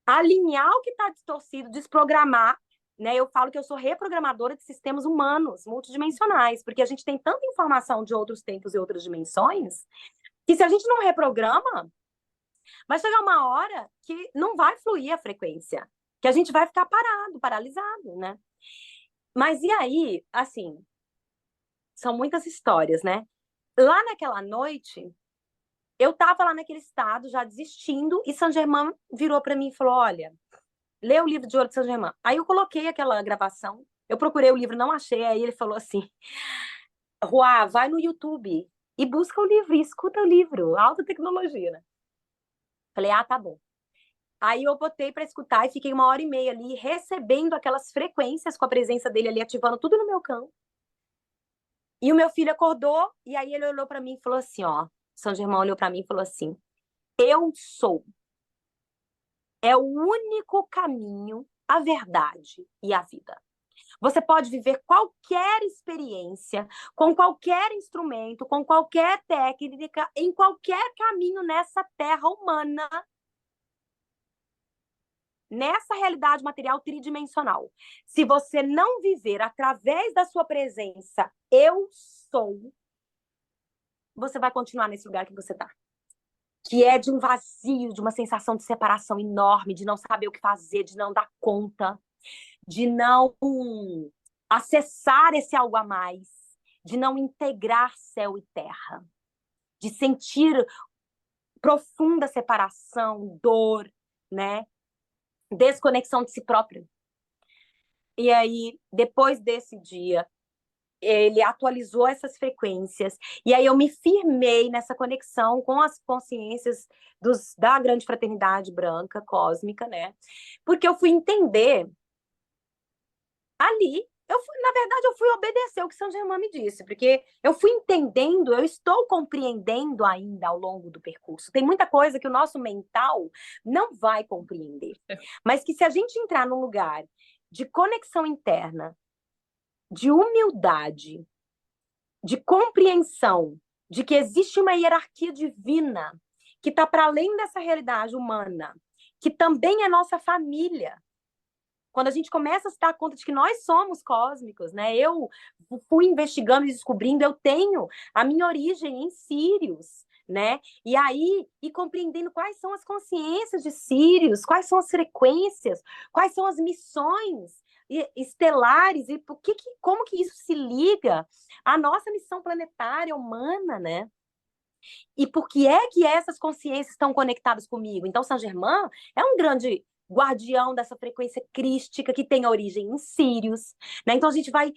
Alinhar o que está distorcido, desprogramar, né? Eu falo que eu sou reprogramadora de sistemas humanos multidimensionais, porque a gente tem tanta informação de outros tempos e outras dimensões, que se a gente não reprograma, vai chegar uma hora que não vai fluir a frequência, que a gente vai ficar parado, paralisado, né? Mas e aí, assim, são muitas histórias, né? Lá naquela noite, eu tava lá naquele estado, já desistindo, e Saint Germain virou para mim e falou: olha, lê o livro de ouro de Saint Germain. Aí eu coloquei aquela gravação, eu procurei o livro, não achei, aí ele falou assim: Ruá, vai no YouTube e busca o livro, e escuta o livro, alta tecnologia, né? Falei: ah, tá bom. Aí eu botei para escutar e fiquei 1 hora e meia ali recebendo aquelas frequências com a presença dele ali, ativando tudo no meu campo. E o meu filho acordou e aí ele olhou para mim e falou assim, ó, São Germão olhou para mim e falou assim: "Eu sou. É o único caminho, a verdade e a vida. Você pode viver qualquer experiência, com qualquer instrumento, com qualquer técnica, em qualquer caminho nessa terra humana, nessa realidade material tridimensional. Se você não viver através da sua presença, eu sou, você vai continuar nesse lugar que você está. Que é de um vazio, de uma sensação de separação enorme, de não saber o que fazer, de não dar conta, de não acessar esse algo a mais, de não integrar céu e terra, de sentir profunda separação, dor, né? Desconexão de si próprio. E aí, depois desse dia, ele atualizou essas frequências, e aí eu me firmei nessa conexão com as consciências da grande fraternidade branca, cósmica, né? Porque eu fui entender ali, na verdade, eu fui obedecer o que São Germain me disse, porque eu fui entendendo, eu estou compreendendo ainda ao longo do percurso. Tem muita coisa que o nosso mental não vai compreender, mas que se a gente entrar num lugar de conexão interna, de humildade, de compreensão de que existe uma hierarquia divina que está para além dessa realidade humana, que também é nossa família. Quando a gente começa a se dar conta de que nós somos cósmicos, né? Eu fui investigando e descobrindo, eu tenho a minha origem em Sírios, né? E aí, e compreendendo quais são as consciências de Sírios, quais são as frequências, quais são as missões estelares e como que isso se liga à nossa missão planetária humana, né? E por que é que essas consciências estão conectadas comigo? Então, Saint Germain é um grande guardião dessa frequência crística que tem origem em Sírios, né? Então a gente vai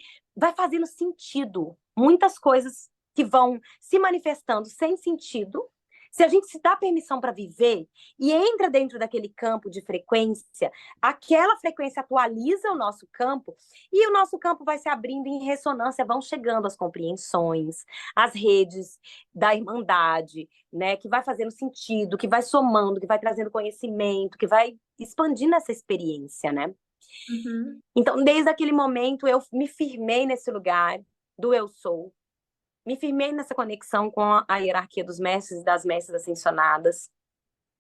fazendo sentido muitas coisas que vão se manifestando sem sentido. Se a gente se dá permissão para viver e entra dentro daquele campo de frequência, aquela frequência atualiza o nosso campo e o nosso campo vai se abrindo em ressonância, vão chegando as compreensões, as redes da irmandade, né, que vai fazendo sentido, que vai somando, que vai trazendo conhecimento, que vai expandindo essa experiência, né? Uhum. Então, desde aquele momento, eu me firmei nesse lugar do eu sou, me firmei nessa conexão com a hierarquia dos mestres e das mestras ascensionadas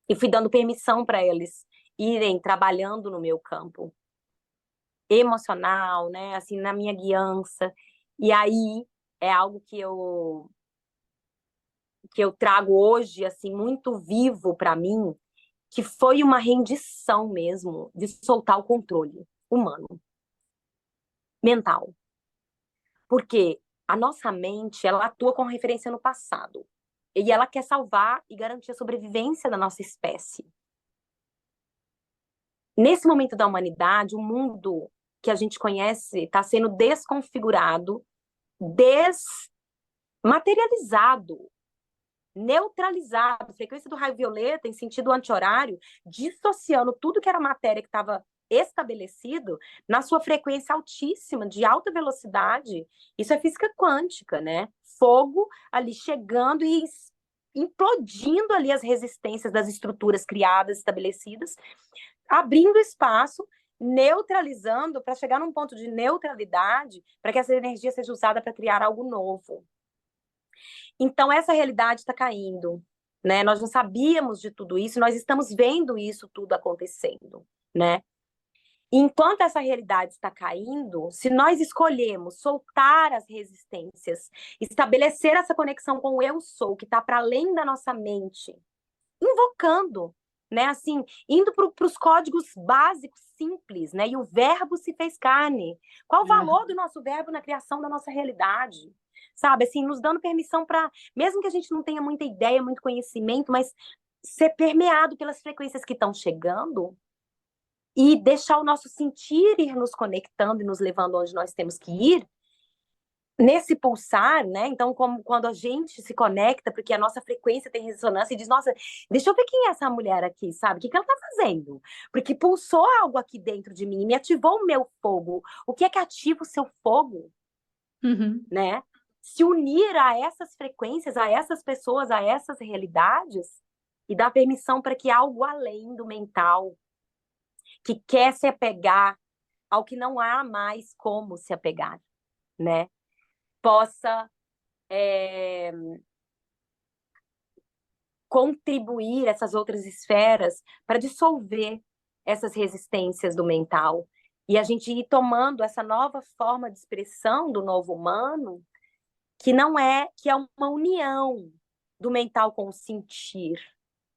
e fui dando permissão para eles irem trabalhando no meu campo emocional, né, assim, na minha guiança. E aí é algo que eu trago hoje, assim, muito vivo para mim, que foi uma rendição mesmo de soltar o controle humano, mental. Porque a nossa mente, ela atua com referência no passado. E ela quer salvar e garantir a sobrevivência da nossa espécie. Nesse momento da humanidade, o mundo que a gente conhece está sendo desconfigurado, desmaterializado, neutralizado, frequência do raio violeta em sentido anti-horário, dissociando tudo que era matéria que estava estabelecido na sua frequência altíssima, de alta velocidade. Isso é física quântica, né? Fogo ali chegando e implodindo ali as resistências das estruturas criadas, estabelecidas, abrindo espaço, neutralizando para chegar num ponto de neutralidade, para que essa energia seja usada para criar algo novo. Então, essa realidade está caindo, né? Nós não sabíamos de tudo isso, nós estamos vendo isso tudo acontecendo, né? Enquanto essa realidade está caindo, se nós escolhemos soltar as resistências, estabelecer essa conexão com o eu sou, que está para além da nossa mente, invocando, né? Assim, indo para os códigos básicos, simples, né? E o verbo se fez carne. Qual o valor do nosso verbo na criação da nossa realidade? Sabe, assim, nos dando permissão para, mesmo que a gente não tenha muita ideia, muito conhecimento, mas ser permeado pelas frequências que estão chegando e deixar o nosso sentir ir nos conectando e nos levando onde nós temos que ir, nesse pulsar, né? Então, como quando a gente se conecta, porque a nossa frequência tem ressonância e diz, nossa, deixa eu ver quem é essa mulher aqui, sabe? O que ela tá fazendo? Porque pulsou algo aqui dentro de mim, me ativou o meu fogo. O que é que ativa o seu fogo? Uhum. Né? Se unir a essas frequências, a essas pessoas, a essas realidades e dar permissão para que algo além do mental, que quer se apegar ao que não há mais como se apegar, né? Possa contribuir essas outras esferas para dissolver essas resistências do mental. E a gente ir tomando essa nova forma de expressão do novo humano, que é uma união do mental com o sentir,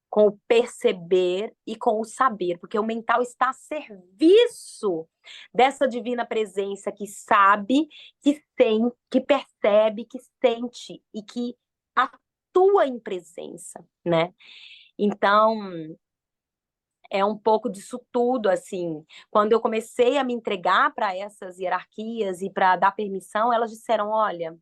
com o perceber e com o saber, porque o mental está a serviço dessa divina presença que sabe, que tem, que percebe, que sente e que atua em presença, né? Então, é um pouco disso tudo, assim. Quando eu comecei a me entregar para essas hierarquias e para dar permissão, elas disseram: olha.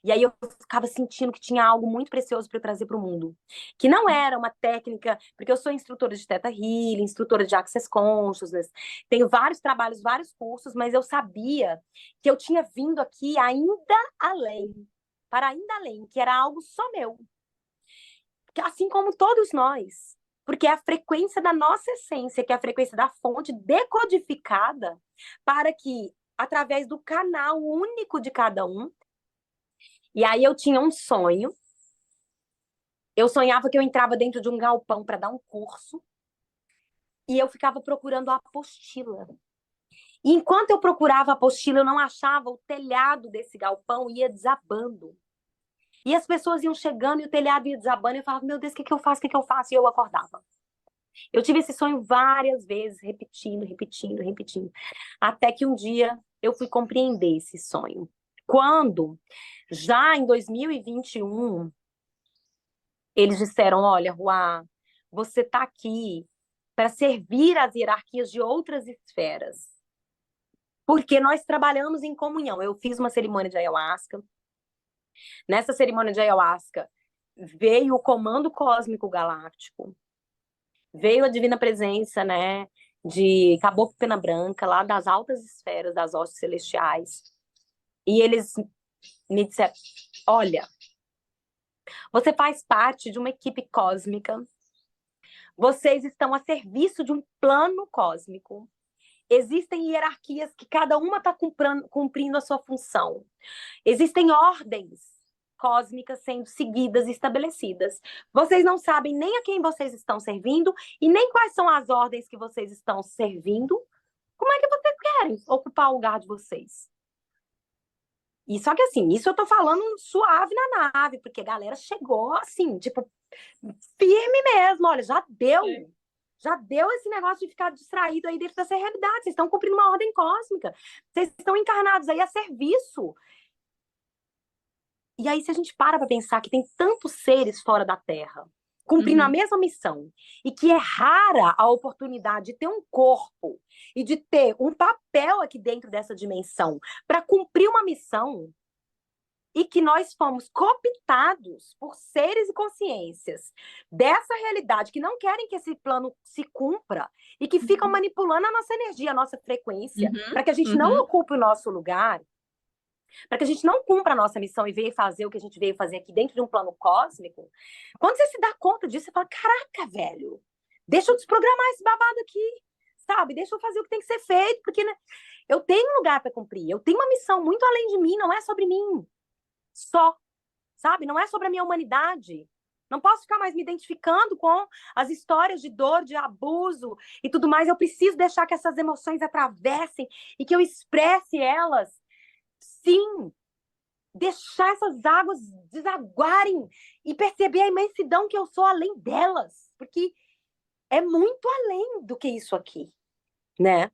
E aí eu ficava sentindo que tinha algo muito precioso para eu trazer para o mundo. Que não era uma técnica, porque eu sou instrutora de Theta Healing, instrutora de Access Consciousness, tenho vários trabalhos, vários cursos, mas eu sabia que eu tinha vindo aqui ainda além, para ainda além, que era algo só meu. Assim como todos nós. Porque é a frequência da nossa essência, que é a frequência da fonte decodificada, para que, através do canal único de cada um, e aí eu tinha um sonho. Eu sonhava que eu entrava dentro de um galpão para dar um curso e eu ficava procurando a apostila. E enquanto eu procurava a apostila, eu não achava o telhado desse galpão, ia desabando. E as pessoas iam chegando e o telhado ia desabando e eu falava: meu Deus, o que que eu faço? O que que eu faço? E eu acordava. Eu tive esse sonho várias vezes, repetindo, repetindo, repetindo. Até que um dia eu fui compreender esse sonho. Quando, já em 2021, eles disseram: olha, Ruá, você está aqui para servir as hierarquias de outras esferas. Porque nós trabalhamos em comunhão. Eu fiz uma cerimônia de ayahuasca. Nessa cerimônia de ayahuasca veio o Comando Cósmico Galáctico. Veio a Divina Presença, né, de Caboclo Pena Branca, lá das altas esferas das hostes celestiais. E eles me disseram: olha, você faz parte de uma equipe cósmica. Vocês estão a serviço de um plano cósmico. Existem hierarquias que cada uma está cumprindo a sua função. Existem ordens cósmicas sendo seguidas e estabelecidas. Vocês não sabem nem a quem vocês estão servindo e nem quais são as ordens que vocês estão servindo. Como é que vocês querem ocupar o lugar de vocês? E só que assim, isso eu tô falando suave na nave, porque a galera chegou assim, tipo, firme mesmo. Olha, já deu. Já deu esse negócio de ficar distraído aí dentro dessa realidade. Vocês estão cumprindo uma ordem cósmica. Vocês estão encarnados aí a serviço. E aí, se a gente para pensar que tem tantos seres fora da Terra, cumprindo a mesma missão, e que é rara a oportunidade de ter um corpo e de ter um papel aqui dentro dessa dimensão para cumprir uma missão, e que nós fomos cooptados por seres e consciências dessa realidade que não querem que esse plano se cumpra e que ficam manipulando a nossa energia, a nossa frequência, para que a gente não ocupe o nosso lugar, para que a gente não cumpra a nossa missão e veio fazer o que a gente veio fazer aqui dentro de um plano cósmico. Quando você se dá conta disso, você fala: caraca, velho, deixa eu desprogramar esse babado aqui, sabe? Deixa eu fazer o que tem que ser feito, porque, né, eu tenho um lugar para cumprir, eu tenho uma missão muito além de mim, não é sobre mim só, sabe? Não é sobre a minha humanidade. Não posso ficar mais me identificando com as histórias de dor, de abuso e tudo mais. Eu preciso deixar que essas emoções atravessem e que eu expresse elas. Sim, deixar essas águas desaguarem e perceber a imensidão que eu sou além delas. Porque é muito além do que isso aqui, né?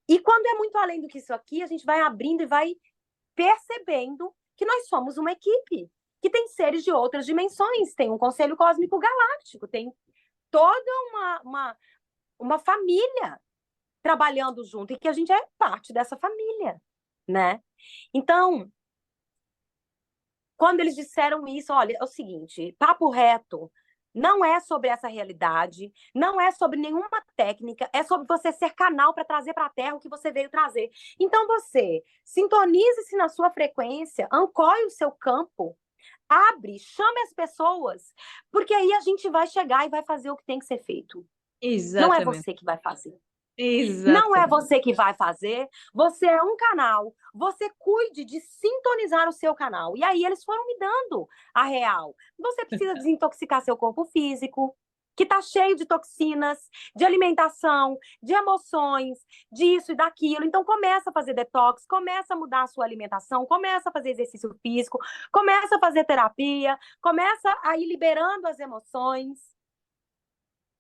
E quando é muito além do que isso aqui, a gente vai abrindo e vai percebendo que nós somos uma equipe, que tem seres de outras dimensões, tem um Conselho Cósmico Galáctico, tem toda uma família trabalhando junto, e que a gente é parte dessa família, né? Então, quando eles disseram isso, olha, é o seguinte, papo reto, não é sobre essa realidade, não é sobre nenhuma técnica, é sobre você ser canal para trazer para a Terra o que você veio trazer. Então você sintonize-se na sua frequência, ancore o seu campo, abre, chame as pessoas, porque aí a gente vai chegar e vai fazer o que tem que ser feito. Não é Exatamente. você que vai fazer. Não é Exatamente. você que vai fazer, você é um canal. Você cuide de sintonizar o seu canal. E aí eles foram me dando a real. Você precisa desintoxicar seu corpo físico, que está cheio de toxinas, de alimentação, de emoções, disso e daquilo. Então começa a fazer detox, começa a mudar a sua alimentação, começa a fazer exercício físico, começa a fazer terapia, começa a ir liberando as emoções.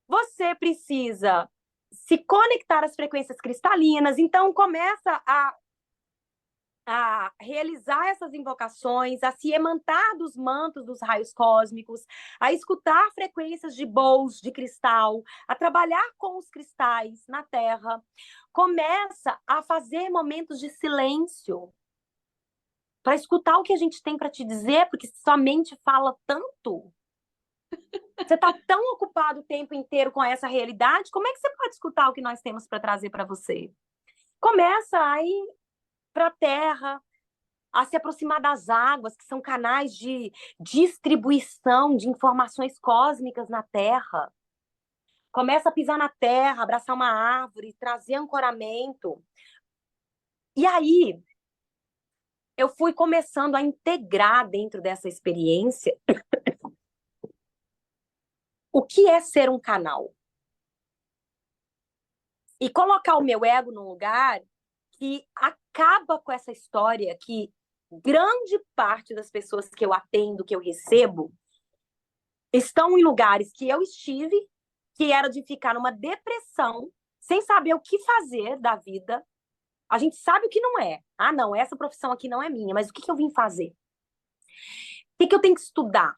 Você precisa se conectar às frequências cristalinas, então começa a realizar essas invocações, a se emantar dos mantos dos raios cósmicos, a escutar frequências de bowls de cristal, a trabalhar com os cristais na Terra. Começa a fazer momentos de silêncio para escutar o que a gente tem para te dizer, porque sua mente fala tanto. Você está tão ocupado o tempo inteiro com essa realidade, como é que você pode escutar o que nós temos para trazer para você? Começa a ir para a terra, a se aproximar das águas, que são canais de distribuição de informações cósmicas na terra. Começa a pisar na terra, abraçar uma árvore, trazer ancoramento. E aí, eu fui começando a integrar dentro dessa experiência o que é ser um canal. E colocar o meu ego num lugar que acaba com essa história que grande parte das pessoas que eu atendo, que eu recebo, estão em lugares que eu estive, que era de ficar numa depressão, sem saber o que fazer da vida. A gente sabe o que não é. Ah, não, essa profissão aqui não é minha, mas o que eu vim fazer? O que eu tenho que estudar?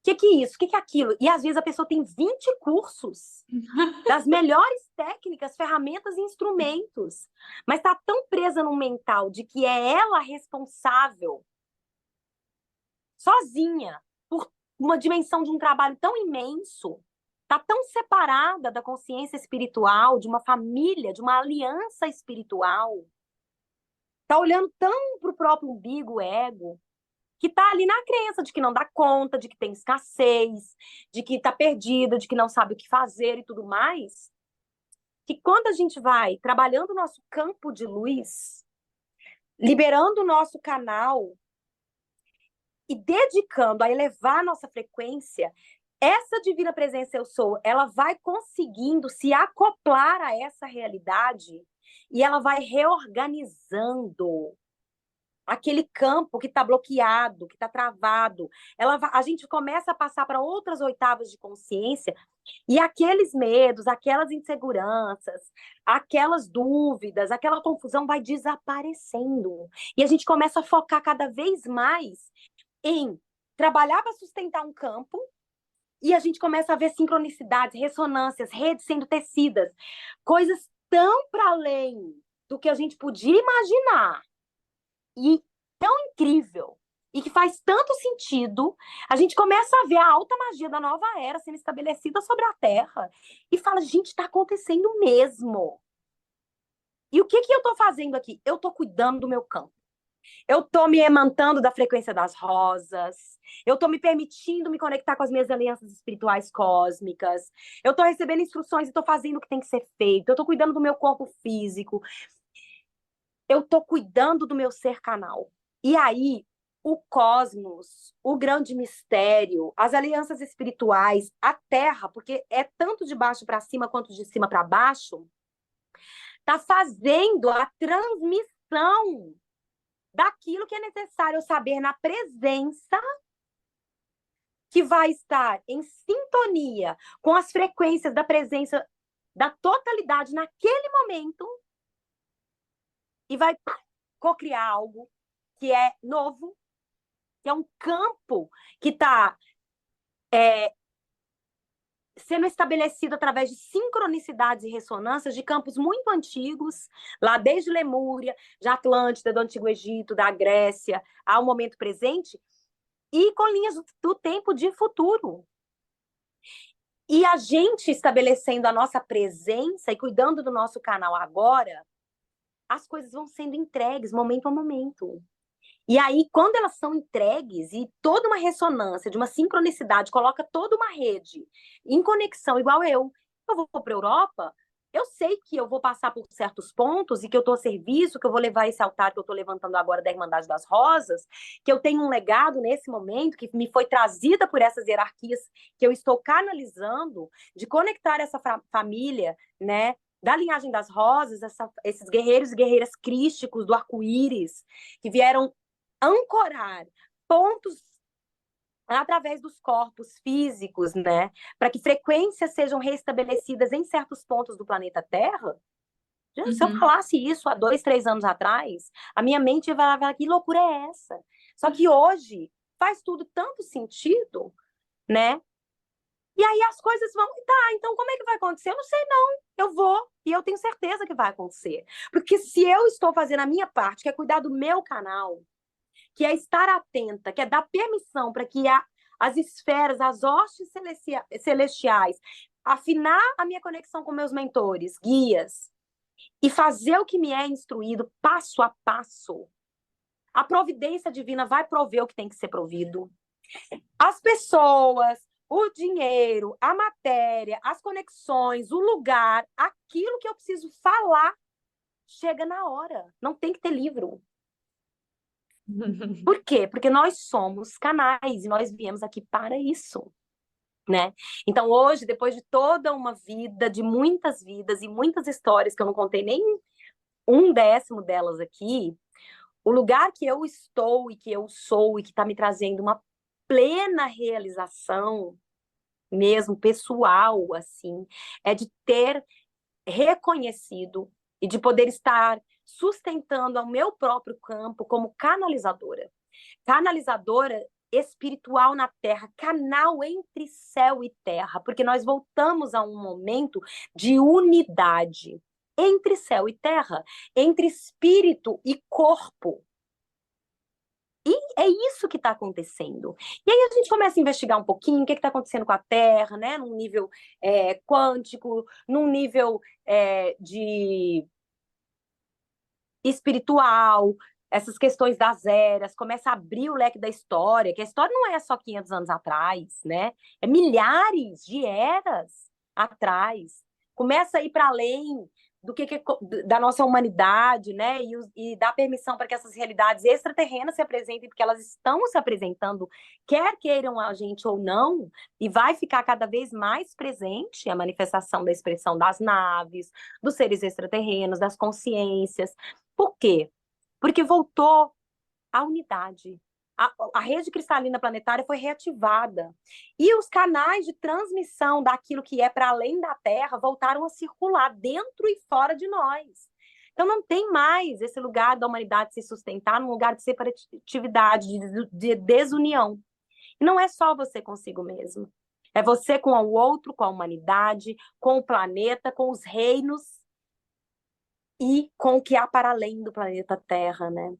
O que é isso? O que é aquilo? E às vezes a pessoa tem 20 cursos das melhores técnicas, ferramentas e instrumentos, mas está tão presa no mental de que é ela responsável, sozinha, por uma dimensão de um trabalho tão imenso, está tão separada da consciência espiritual, de uma família, de uma aliança espiritual, está olhando tão para o próprio umbigo, ego, que está ali na crença de que não dá conta, de que tem escassez, de que está perdida, de que não sabe o que fazer e tudo mais, que quando a gente vai trabalhando o nosso campo de luz, liberando o nosso canal e dedicando a elevar a nossa frequência, essa divina presença eu sou, ela vai conseguindo se acoplar a essa realidade e ela vai reorganizando aquele campo que está bloqueado, que está travado. A gente começa a passar para outras oitavas de consciência e aqueles medos, aquelas inseguranças, aquelas dúvidas, aquela confusão vai desaparecendo. E a gente começa a focar cada vez mais em trabalhar para sustentar um campo e a gente começa a ver sincronicidades, ressonâncias, redes sendo tecidas, coisas tão para além do que a gente podia imaginar e tão incrível e que faz tanto sentido, a gente começa a ver a alta magia da nova era sendo estabelecida sobre a Terra e fala, gente, está acontecendo mesmo. E o que eu estou fazendo aqui? Eu estou cuidando do meu campo. Eu estou me emantando da frequência das rosas. Eu estou me permitindo me conectar com as minhas alianças espirituais cósmicas. Eu estou recebendo instruções e estou fazendo o que tem que ser feito. Eu estou cuidando do meu corpo físico. Eu estou cuidando do meu ser canal. E aí, o cosmos, o grande mistério, as alianças espirituais, a Terra, porque é tanto de baixo para cima quanto de cima para baixo, está fazendo a transmissão daquilo que é necessário eu saber na presença, que vai estar em sintonia com as frequências da presença da totalidade naquele momento e vai cocriar algo que é novo, que é um campo que está sendo estabelecido através de sincronicidades e ressonâncias de campos muito antigos, lá desde Lemúria, de Atlântida, do Antigo Egito, da Grécia, ao momento presente, e com linhas do tempo de futuro. E a gente estabelecendo a nossa presença e cuidando do nosso canal agora, as coisas vão sendo entregues momento a momento. E aí, quando elas são entregues e toda uma ressonância de uma sincronicidade coloca toda uma rede em conexão, igual eu vou para a Europa, eu sei que eu vou passar por certos pontos e que eu estou a serviço, que eu vou levar esse altar que eu estou levantando agora da Irmandade das Rosas, que eu tenho um legado nesse momento que me foi trazida por essas hierarquias que eu estou canalizando, de conectar essa família, né, da linhagem das rosas, esses guerreiros e guerreiras crísticos do arco-íris, que vieram ancorar pontos através dos corpos físicos, né, para que frequências sejam restabelecidas em certos pontos do planeta Terra. Se eu Uhum. falasse isso há 2, 3 anos atrás, a minha mente ia falar, que loucura é essa? Só que hoje faz tudo tanto sentido, né? E aí as coisas vão, tá, então como é que vai acontecer? Eu não sei não, eu vou, e eu tenho certeza que vai acontecer. Porque se eu estou fazendo a minha parte, que é cuidar do meu canal, que é estar atenta, que é dar permissão para que as esferas, as hostes celestiais, afinar a minha conexão com meus mentores, guias, e fazer o que me é instruído passo a passo, a providência divina vai prover o que tem que ser provido. As pessoas, o dinheiro, a matéria, as conexões, o lugar, aquilo que eu preciso falar, chega na hora. Não tem que ter livro. Por quê? Porque nós somos canais e nós viemos aqui para isso, né? Então hoje, depois de toda uma vida, de muitas vidas e muitas histórias que eu não contei nem 1/10 delas aqui, o lugar que eu estou e que eu sou e que está me trazendo uma plena realização, mesmo pessoal, assim, é de ter reconhecido e de poder estar sustentando ao meu próprio campo como canalizadora. Canalizadora espiritual na Terra, canal entre céu e terra, porque nós voltamos a um momento de unidade entre céu e terra, entre espírito e corpo. E é isso que está acontecendo. E aí a gente começa a investigar um pouquinho o que está acontecendo com a Terra, né? Num nível quântico, num nível de espiritual, essas questões das eras, começa a abrir o leque da história, que a história não é só 500 anos atrás, né? É milhares de eras atrás. Começa a ir para além da nossa humanidade, né? E dá permissão para que essas realidades extraterrenas se apresentem, porque elas estão se apresentando, quer queiram a gente ou não, e vai ficar cada vez mais presente a manifestação da expressão das naves, dos seres extraterrenos, das consciências. Por quê? Porque voltou a unidade. A rede cristalina planetária foi reativada. E os canais de transmissão daquilo que é para além da Terra voltaram a circular dentro e fora de nós. Então não tem mais esse lugar da humanidade se sustentar num lugar de separatividade, de desunião. E não é só você consigo mesmo. É você com o outro, com a humanidade, com o planeta, com os reinos e com o que há para além do planeta Terra, né?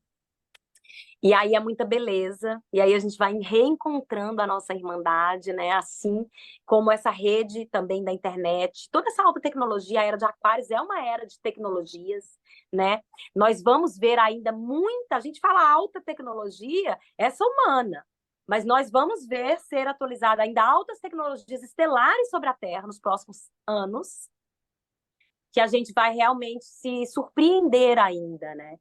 E aí é muita beleza, e aí a gente vai reencontrando a nossa irmandade, né? Assim como essa rede também da internet, toda essa alta tecnologia, a era de Aquários é uma era de tecnologias, né? Nós vamos ver ainda muita, a gente fala alta tecnologia, essa humana, mas nós vamos ver ser atualizada ainda altas tecnologias estelares sobre a Terra nos próximos anos, que a gente vai realmente se surpreender ainda, né?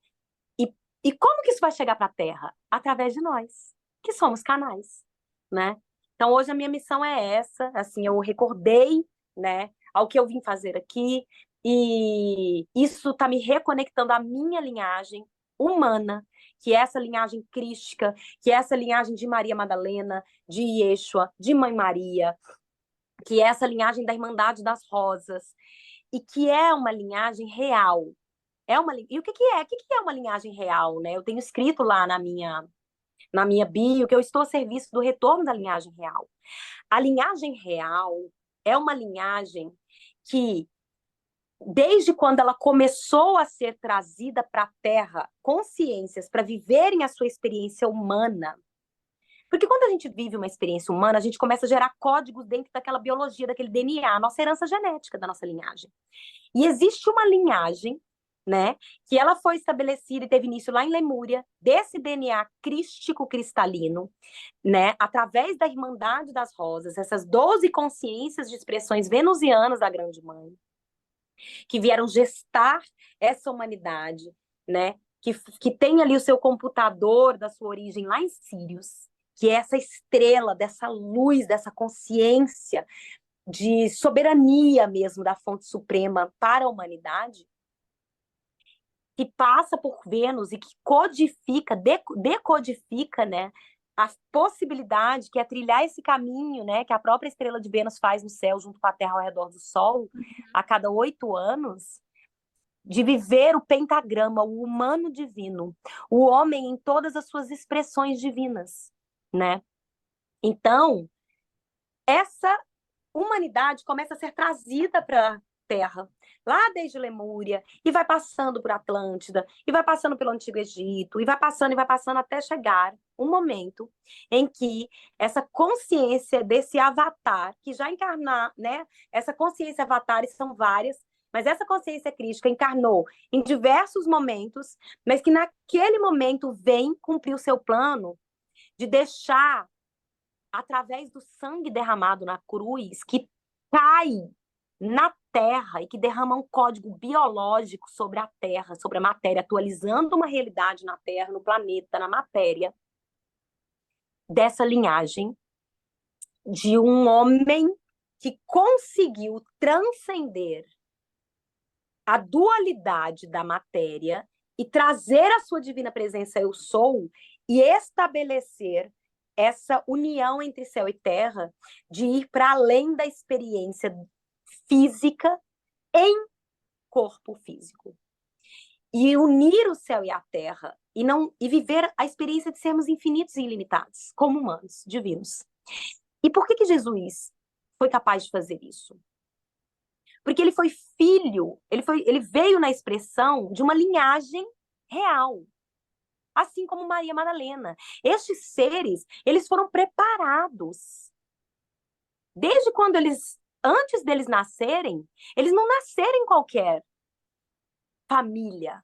E como que isso vai chegar para a Terra? Através de nós, que somos canais, né? Então, hoje a minha missão é essa, assim, eu recordei, né, ao que eu vim fazer aqui, e isso está me reconectando à minha linhagem humana, que é essa linhagem crística, que é essa linhagem de Maria Madalena, de Yeshua, de Mãe Maria, que é essa linhagem da Irmandade das Rosas, e que é uma linhagem real. E o que que é? O que que é uma linhagem real, né? Eu tenho escrito lá na minha bio que eu estou a serviço do retorno da linhagem real. A linhagem real é uma linhagem que, desde quando ela começou a ser trazida para a Terra, consciências para viverem a sua experiência humana. Porque quando a gente vive uma experiência humana, a gente começa a gerar códigos dentro daquela biologia, daquele DNA, a nossa herança genética da nossa linhagem. E existe uma linhagem, né, que ela foi estabelecida e teve início lá em Lemúria, desse DNA crístico cristalino, né, através da Irmandade das Rosas, essas 12 consciências de expressões venusianas da Grande Mãe. que vieram gestar essa humanidade, né? Que tem ali o seu computador da sua origem lá em Sírios, que é essa estrela, dessa luz, dessa consciência de soberania mesmo da fonte suprema para a humanidade, que passa por Vênus e que codifica, decodifica, né, a possibilidade que é trilhar esse caminho, né, que a própria estrela de Vênus faz no céu junto com a Terra ao redor do Sol, a cada 8 anos, de viver o pentagrama, o humano divino, o homem em todas as suas expressões divinas, né? Então, essa humanidade começa a ser trazida para a Terra, lá desde Lemúria, e vai passando por Atlântida, e vai passando pelo Antigo Egito, e vai passando até chegar um momento em que essa consciência desse avatar, que já encarnar, né? Essa consciência avatar são várias, mas essa consciência crística encarnou em diversos momentos, mas que naquele momento vem cumprir o seu plano de deixar através do sangue derramado na cruz, que cai na Terra e que derrama um código biológico sobre a Terra, sobre a matéria, atualizando uma realidade na Terra, no planeta, na matéria, dessa linhagem de um homem que conseguiu transcender a dualidade da matéria e trazer a sua divina presença eu sou e estabelecer essa união entre céu e terra, de ir para além da experiência física em corpo físico. E unir o céu e a terra e viver a experiência de sermos infinitos e ilimitados, como humanos, divinos. E por que Jesus foi capaz de fazer isso? Porque ele foi filho, ele veio na expressão de uma linhagem real, assim como Maria Madalena. Estes seres, eles foram preparados. Desde quando antes deles nascerem, eles não nasceram em qualquer família.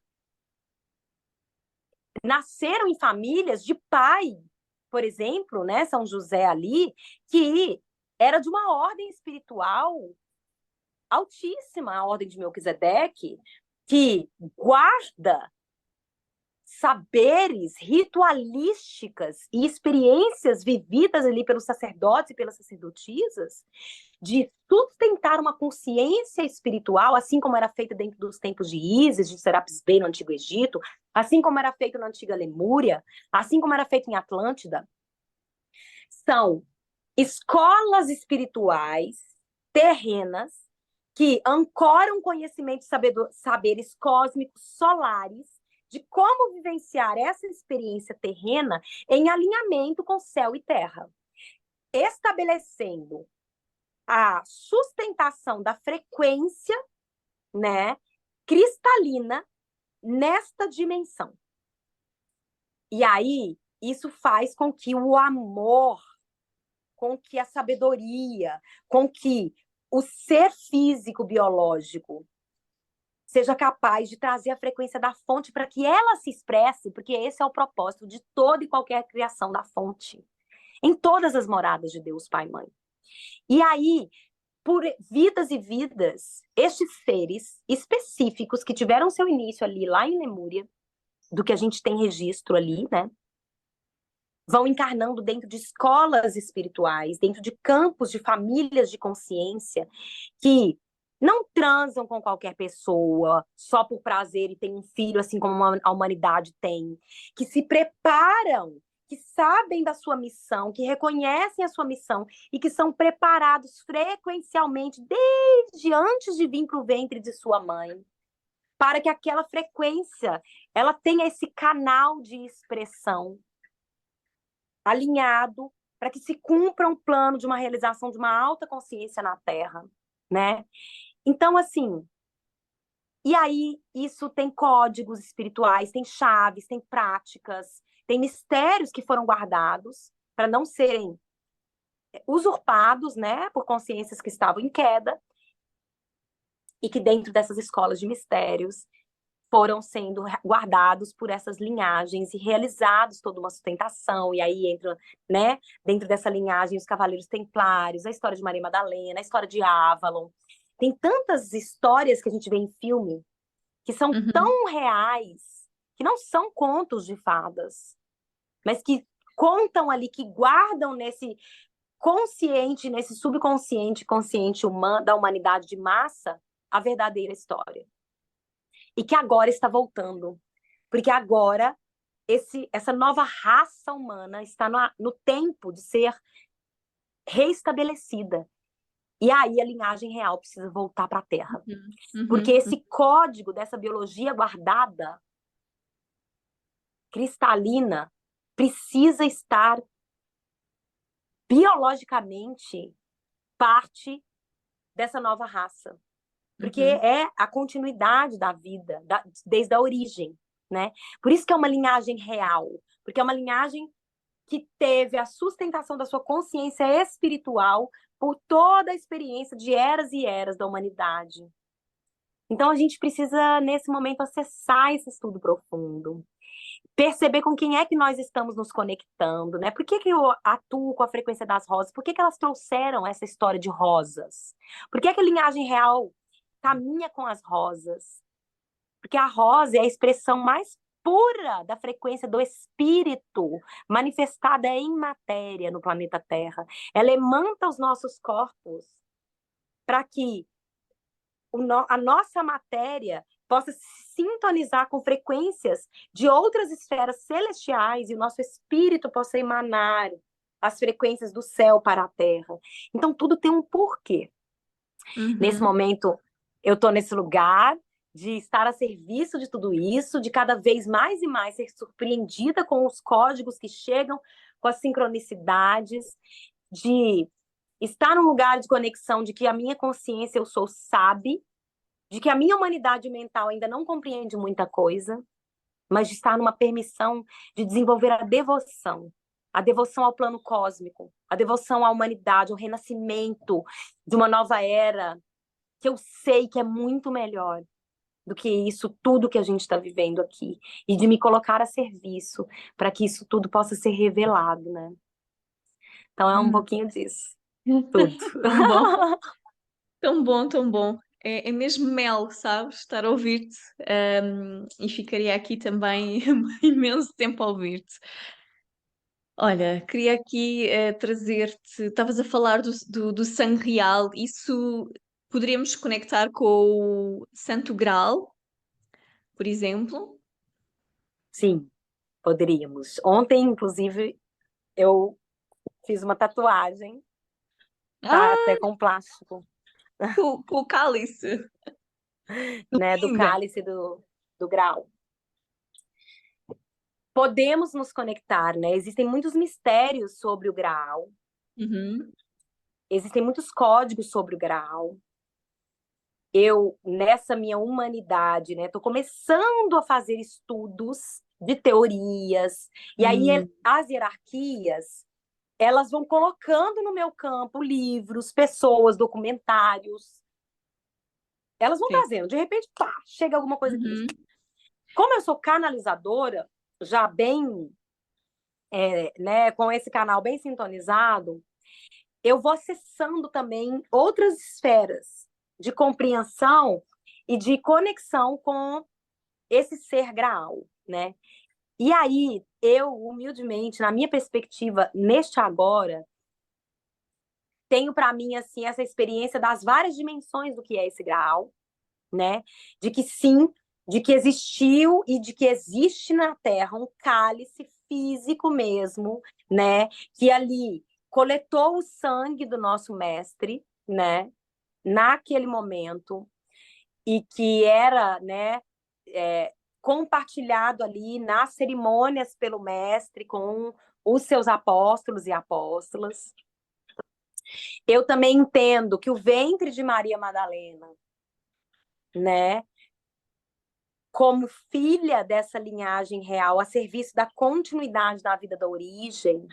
Nasceram em famílias de pai, por exemplo, né, São José ali, que era de uma ordem espiritual altíssima, a ordem de Melquisedeque, que guarda saberes ritualísticas e experiências vividas ali pelos sacerdotes e pelas sacerdotisas, de sustentar uma consciência espiritual, assim como era feita dentro dos templos de Ísis, de Serapis Bey no Antigo Egito, assim como era feito na antiga Lemúria, assim como era feito em Atlântida. São escolas espirituais terrenas que ancoram conhecimento e saberes cósmicos solares de como vivenciar essa experiência terrena em alinhamento com céu e terra, estabelecendo a sustentação da frequência, né, cristalina nesta dimensão. E aí, isso faz com que o amor, com que a sabedoria, com que o ser físico biológico seja capaz de trazer a frequência da fonte para que ela se expresse, porque esse é o propósito de toda e qualquer criação da fonte, em todas as moradas de Deus, Pai e Mãe. E aí, por vidas e vidas, estes seres específicos que tiveram seu início ali, lá em Lemúria, do que a gente tem registro ali, né? Vão encarnando dentro de escolas espirituais, dentro de campos de famílias de consciência, que não transam com qualquer pessoa só por prazer e tem um filho, assim como a humanidade tem, que se preparam, que sabem da sua missão, que reconhecem a sua missão e que são preparados frequencialmente desde antes de vir para o ventre de sua mãe, para que aquela frequência ela tenha esse canal de expressão alinhado para que se cumpra um plano de uma realização de uma alta consciência na Terra, né? Então, assim, e aí isso tem códigos espirituais, tem chaves, tem práticas, tem mistérios que foram guardados para não serem usurpados, né, por consciências que estavam em queda, e que dentro dessas escolas de mistérios foram sendo guardados por essas linhagens e realizados toda uma sustentação, e aí entra, né, dentro dessa linhagem os Cavaleiros Templários, a história de Maria Madalena, a história de Avalon, Tem tantas histórias que a gente vê em filme que são Uhum. tão reais, que não são contos de fadas, mas que contam ali, que guardam nesse consciente, nesse subconsciente, consciente humano, da humanidade de massa, a verdadeira história. E que agora está voltando. Porque agora essa nova raça humana está no tempo de ser reestabelecida. E aí a linhagem real precisa voltar para a Terra. Uhum. Porque Uhum. esse código dessa biologia guardada, cristalina, precisa estar biologicamente parte dessa nova raça. Porque Uhum. é a continuidade da vida, desde a origem, né? Por isso que é uma linhagem real, porque é uma linhagem que teve a sustentação da sua consciência espiritual por toda a experiência de eras e eras da humanidade. Então a gente precisa, nesse momento, acessar esse estudo profundo, perceber com quem é que nós estamos nos conectando, né? Por que eu atuo com a frequência das rosas? Por que elas trouxeram essa história de rosas? Por que a linhagem real caminha com as rosas? Porque a rosa é a expressão mais pura da frequência do espírito manifestada em matéria no planeta Terra. Ela emanta os nossos corpos para que a nossa matéria possa se sintonizar com frequências de outras esferas celestiais e o nosso espírito possa emanar as frequências do céu para a Terra. Então, tudo tem um porquê. Nesse Uhum. momento, eu estou nesse lugar de estar a serviço de tudo isso, de cada vez mais e mais ser surpreendida com os códigos que chegam, com as sincronicidades, de estar num lugar de conexão de que a minha consciência eu sou sabe, de que a minha humanidade mental ainda não compreende muita coisa, mas de estar numa permissão de desenvolver a devoção ao plano cósmico, a devoção à humanidade, ao renascimento de uma nova era, que eu sei que é muito melhor do que isso tudo que a gente está vivendo aqui, e de me colocar a serviço para que isso tudo possa ser revelado, né? Então é um Uhum. pouquinho disso, tudo. Tão bom, tão bom, tão bom. É mesmo mel, sabes? Estar a ouvir-te, e ficaria aqui também imenso tempo a ouvir-te. Olha, queria aqui trazer-te. Estavas a falar do sangue real, isso poderíamos conectar com o Santo Graal, por exemplo. Sim, poderíamos. Ontem, inclusive, eu fiz uma tatuagem, tá Ah, até com plástico, com o cálice. né, do Linda! cálice do grau. Podemos nos conectar, né? Existem muitos mistérios sobre o grau, Uhum. existem muitos códigos sobre o grau. Eu, nessa minha humanidade, né, tô começando a fazer estudos de teorias, e aí Hum, as hierarquias, elas vão colocando no meu campo livros, pessoas, documentários, elas vão sim. trazendo, de repente, pá, chega alguma coisa aqui. Uhum. Como eu sou canalizadora, já bem, né, com esse canal bem sintonizado, eu vou acessando também outras esferas de compreensão e de conexão com esse ser graal, né? E aí, eu, humildemente, na minha perspectiva, neste agora, tenho para mim, assim, essa experiência das várias dimensões do que é esse graal, né? De que sim, de que existiu e de que existe na Terra um cálice físico mesmo, né? Que ali coletou o sangue do nosso mestre, né? Naquele momento, e que era, né, compartilhado ali nas cerimônias pelo mestre com os seus apóstolos e apóstolas. Eu também entendo que o ventre de Maria Madalena, né, como filha dessa linhagem real, a serviço da continuidade da vida da origem,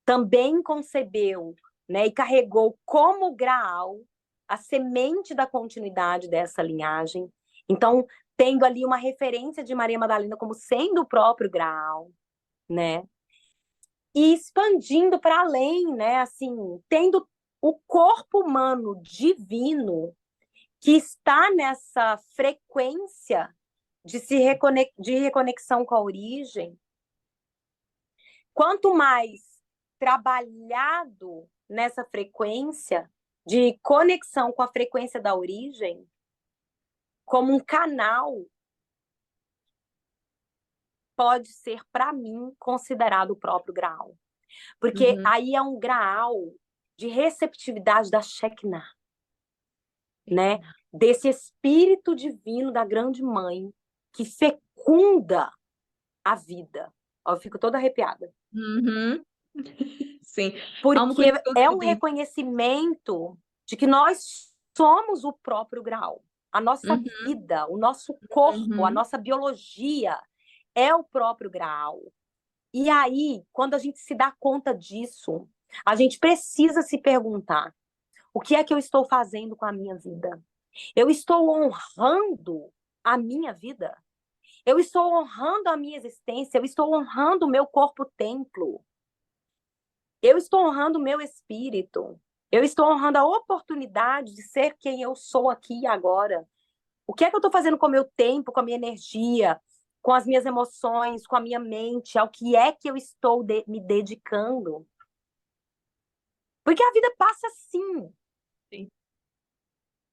também concebeu, né, e carregou como graal a semente da continuidade dessa linhagem. Então, tendo ali uma referência de Maria Madalena como sendo o próprio graal, né? E expandindo para além, né? Assim, tendo o corpo humano divino que está nessa frequência de reconexão com a origem, quanto mais trabalhado nessa frequência de conexão com a frequência da origem, como um canal, pode ser, para mim, considerado o próprio Graal. Porque Uhum. aí é um Graal de receptividade da Shekinah, né? Desse espírito divino da grande mãe que fecunda a vida. Ó, eu fico toda arrepiada. Uhum. Sim. Há uma Porque coisa que eu é um acredito. reconhecimento de que nós somos o próprio Graal. A nossa Uhum. vida, o nosso corpo, a Uhum. nossa biologia é o próprio Graal. E aí, quando a gente se dá conta disso, a gente precisa se perguntar: o que é que eu estou fazendo com a minha vida? Eu estou honrando a minha vida? Eu estou honrando a minha existência? Eu estou honrando o meu corpo-templo? Eu estou honrando o meu espírito? Eu estou honrando a oportunidade de ser quem eu sou aqui e agora? O que é que eu estou fazendo com o meu tempo, com a minha energia, com as minhas emoções, com a minha mente? Ao que é que eu estou me dedicando? Porque a vida passa assim, Sim.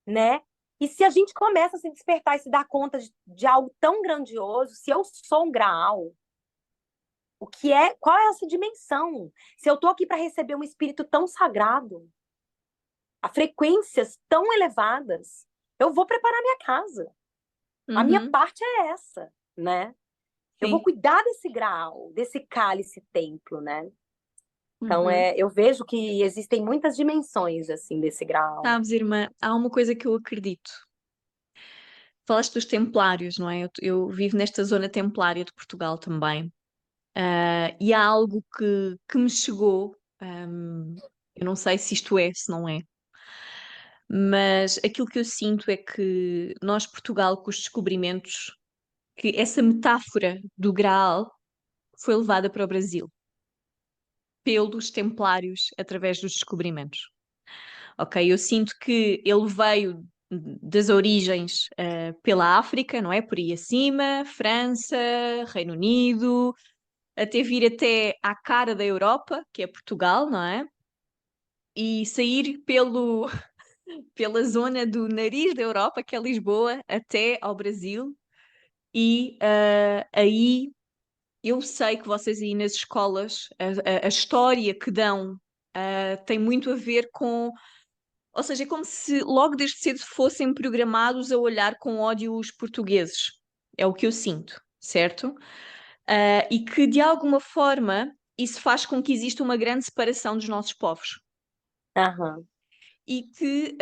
né? E se a gente começa a se despertar e se dar conta de algo tão grandioso, se eu sou um Graal, o que é, qual é essa dimensão? Se eu estou aqui para receber um espírito tão sagrado, a frequências tão elevadas, eu vou preparar minha casa. A minha Uhum. parte é essa, né? Eu vou Sim. cuidar desse Graal, desse cálice templo, né? Então, Uhum. eu vejo que existem muitas dimensões, assim, desse Graal. Sabes, irmã, há uma coisa que eu acredito. Falaste dos templários, não é? Eu vivo nesta zona templária de Portugal também. E há algo que me chegou, eu não sei se isto é, se não é, mas aquilo que eu sinto é que nós, Portugal, com os descobrimentos, que essa metáfora do Graal foi levada para o Brasil pelos templários através dos descobrimentos. Ok, eu sinto que ele veio das origens pela África, não é? Por aí acima, França, Reino Unido, até vir até à cara da Europa, que é Portugal, não é? E sair pela zona do nariz da Europa, que é Lisboa, até ao Brasil. E aí eu sei que vocês aí nas escolas, a história que dão tem muito a ver com. Ou seja, é como se logo desde cedo fossem programados a olhar com ódio os portugueses. É o que eu sinto, certo? E que de alguma forma isso faz com que exista uma grande separação dos nossos povos. Aham, E que,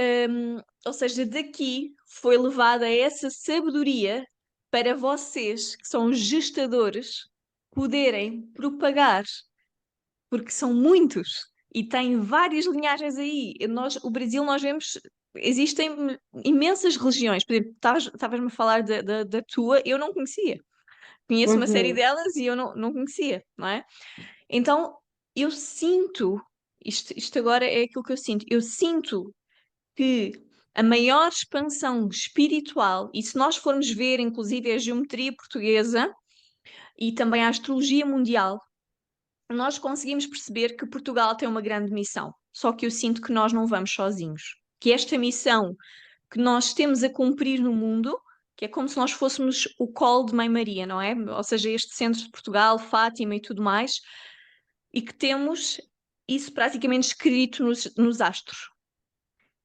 ou seja, daqui foi levada essa sabedoria para vocês, que são gestadores, poderem propagar, porque são muitos e têm várias linhagens aí. Nós, o Brasil, nós vemos, existem imensas religiões. Por exemplo, estavas-me a falar da tua, eu não conhecia. Conheço uma série uhum, delas e eu não conhecia, não é? Então, eu sinto, isto agora é aquilo que eu sinto, eu sinto que a maior expansão espiritual, e se nós formos ver, inclusive, a geometria portuguesa e também a astrologia mundial, nós conseguimos perceber que Portugal tem uma grande missão. Só que eu sinto que nós não vamos sozinhos. Que esta missão que nós temos a cumprir no mundo, que é como se nós fôssemos o colo de Mãe Maria, não é? Ou seja, este centro de Portugal, Fátima e tudo mais, e que temos isso praticamente escrito nos astros.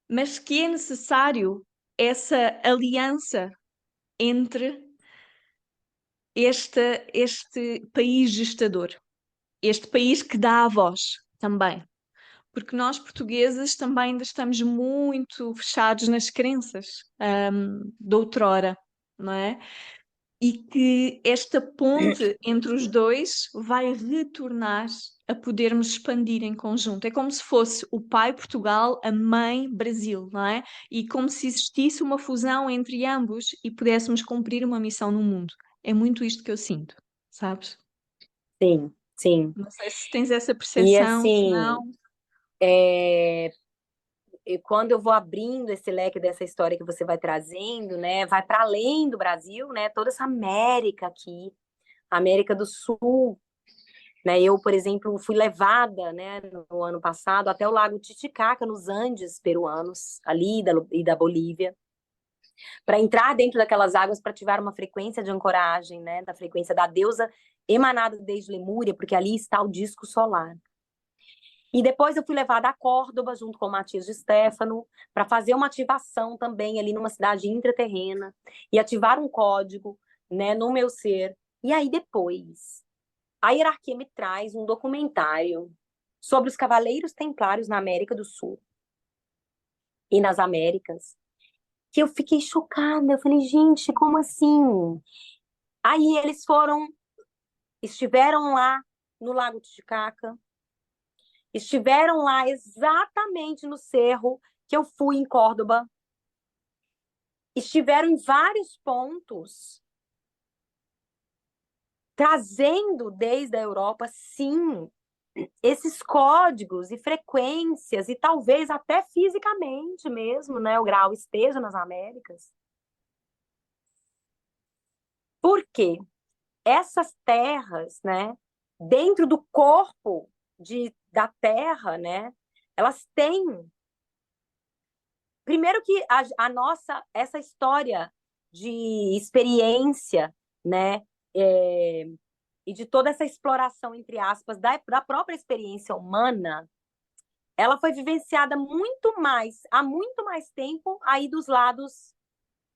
Mas que é necessário essa aliança entre este país gestador, este país que dá a voz também. Porque nós portugueses também ainda estamos muito fechados nas crenças de outrora, não é? E que esta ponte entre os dois vai retornar a podermos expandir em conjunto. É como se fosse o pai Portugal, a mãe Brasil, não é? E como se existisse uma fusão entre ambos e pudéssemos cumprir uma missão no mundo. É muito isto que eu sinto, sabes? sim, sim. Não sei se tens essa E percepção, se assim, não. quando eu vou abrindo esse leque dessa história que você vai trazendo, né, vai para além do Brasil, né, toda essa América aqui, América do Sul, né, eu, por exemplo, fui levada, né, no ano passado até o Lago Titicaca, nos Andes peruanos, ali e da Bolívia, para entrar dentro daquelas águas para ativar uma frequência de ancoragem, né, da frequência da deusa emanada desde Lemúria, porque ali está o disco solar. E depois eu fui levada a Córdoba, junto com o Matias de Stefano, para fazer uma ativação também ali numa cidade intraterrena e ativar um código, né, no meu ser. E aí depois, a hierarquia me traz um documentário sobre os Cavaleiros Templários na América do Sul e nas Américas, que eu fiquei chocada. Eu falei, gente, como assim? Aí eles estiveram lá no Lago Titicaca, estiveram lá exatamente no cerro que eu fui em Córdoba, estiveram em vários pontos, trazendo desde a Europa, sim, esses códigos e frequências, e talvez até fisicamente mesmo, né, o grau esteja nas Américas. Por quê? Essas terras, né, dentro do corpo da Terra, né, elas têm. Primeiro que a nossa, essa história de experiência, né, é, e de toda essa exploração, entre aspas, da própria experiência humana, ela foi vivenciada há muito mais tempo aí dos lados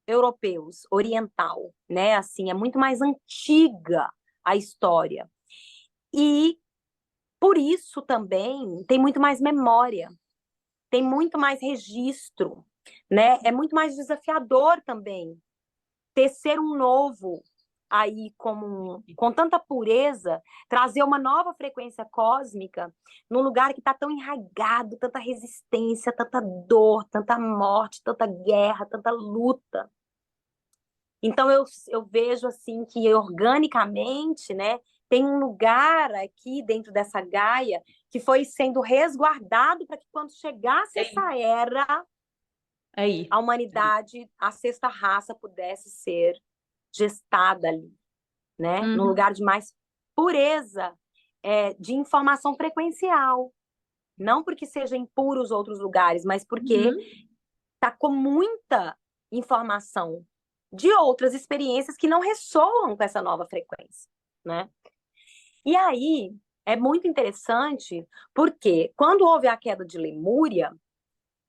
europeus, oriental, né? Assim, é muito mais antiga a história. E por isso também tem muito mais memória, tem muito mais registro, né? É muito mais desafiador também tecer um novo aí com tanta pureza, trazer uma nova frequência cósmica num lugar que está tão enraigado, tanta resistência, tanta dor, tanta morte, tanta guerra, tanta luta. Então eu vejo assim que organicamente, né, tem um lugar aqui dentro dessa Gaia que foi sendo resguardado para que quando chegasse essa era, Aí. a humanidade, a sexta raça pudesse ser gestada ali, né? Num Uhum. lugar de mais pureza, de informação frequencial. Não porque seja impuro os outros lugares, mas porque Uhum. está com muita informação de outras experiências que não ressoam com essa nova frequência, né? E aí é muito interessante porque quando houve a queda de Lemúria,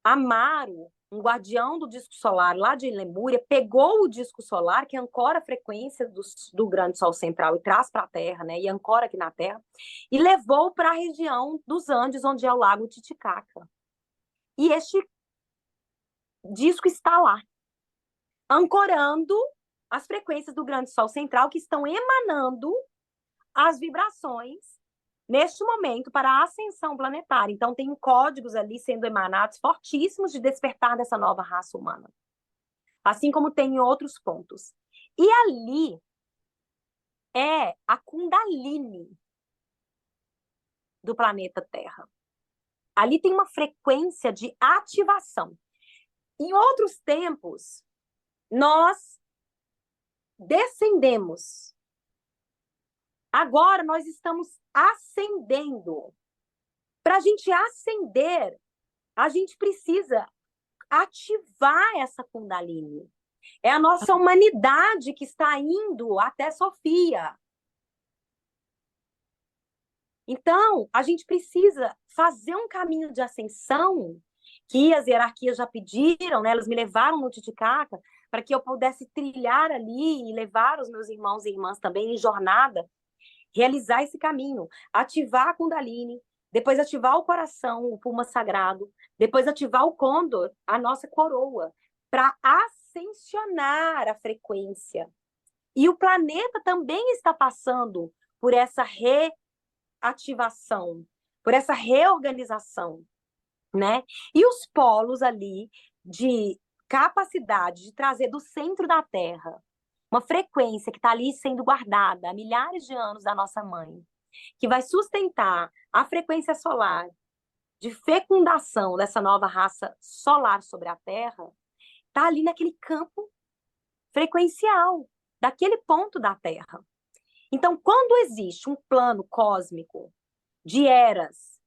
Amaro, um guardião do disco solar lá de Lemúria, pegou o disco solar que ancora a frequência do grande Sol central e traz para a Terra, né? E ancora aqui na Terra, e levou para a região dos Andes, onde é o Lago Titicaca. E este disco está lá, ancorando as frequências do grande Sol central que estão emanando as vibrações neste momento para a ascensão planetária. Então, tem códigos ali sendo emanados fortíssimos de despertar dessa nova raça humana. Assim como tem em outros pontos. E ali é a Kundalini do planeta Terra. Ali tem uma frequência de ativação. Em outros tempos, nós descendemos. Agora nós estamos ascendendo. Para a gente ascender, a gente precisa ativar essa Kundalini. É a nossa humanidade que está indo até Sofia. Então, a gente precisa fazer um caminho de ascensão que as hierarquias já pediram, né? Elas me levaram no Titicaca para que eu pudesse trilhar ali e levar os meus irmãos e irmãs também em jornada, realizar esse caminho, ativar a Kundalini, depois ativar o coração, o pulmão sagrado, depois ativar o Condor, a nossa coroa, para ascensionar a frequência. E o planeta também está passando por essa reativação, por essa reorganização, né? E os polos ali de capacidade de trazer do centro da Terra uma frequência que está ali sendo guardada há milhares de anos da nossa mãe, que vai sustentar a frequência solar, de fecundação dessa nova raça solar sobre a Terra está ali naquele campo frequencial, daquele ponto da Terra. Então, quando existe um plano cósmico de eras,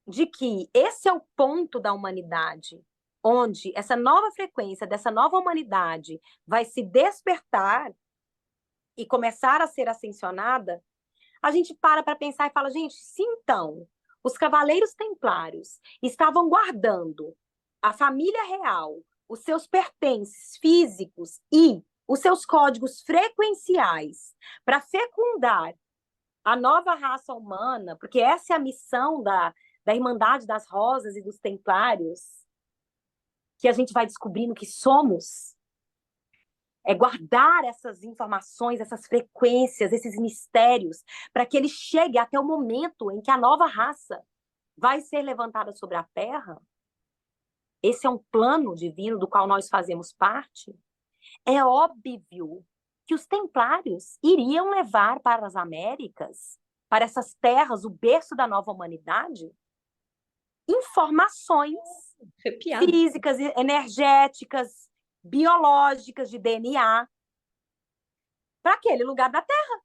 de que esse é o ponto da humanidade, onde essa nova frequência dessa nova humanidade vai se despertar e começar a ser ascensionada, a gente para pensar e fala, gente, se então os cavaleiros templários estavam guardando a família real, os seus pertences físicos e os seus códigos frequenciais para fecundar a nova raça humana, porque essa é a missão da Irmandade das Rosas e dos Templários, que a gente vai descobrindo que somos, é guardar essas informações, essas frequências, esses mistérios, para que ele chegue até o momento em que a nova raça vai ser levantada sobre a Terra. Esse é um plano divino do qual nós fazemos parte. É óbvio que os templários iriam levar para as Américas, para essas terras, o berço da nova humanidade, informações físicas, energéticas, biológicas, de DNA, para aquele lugar da Terra.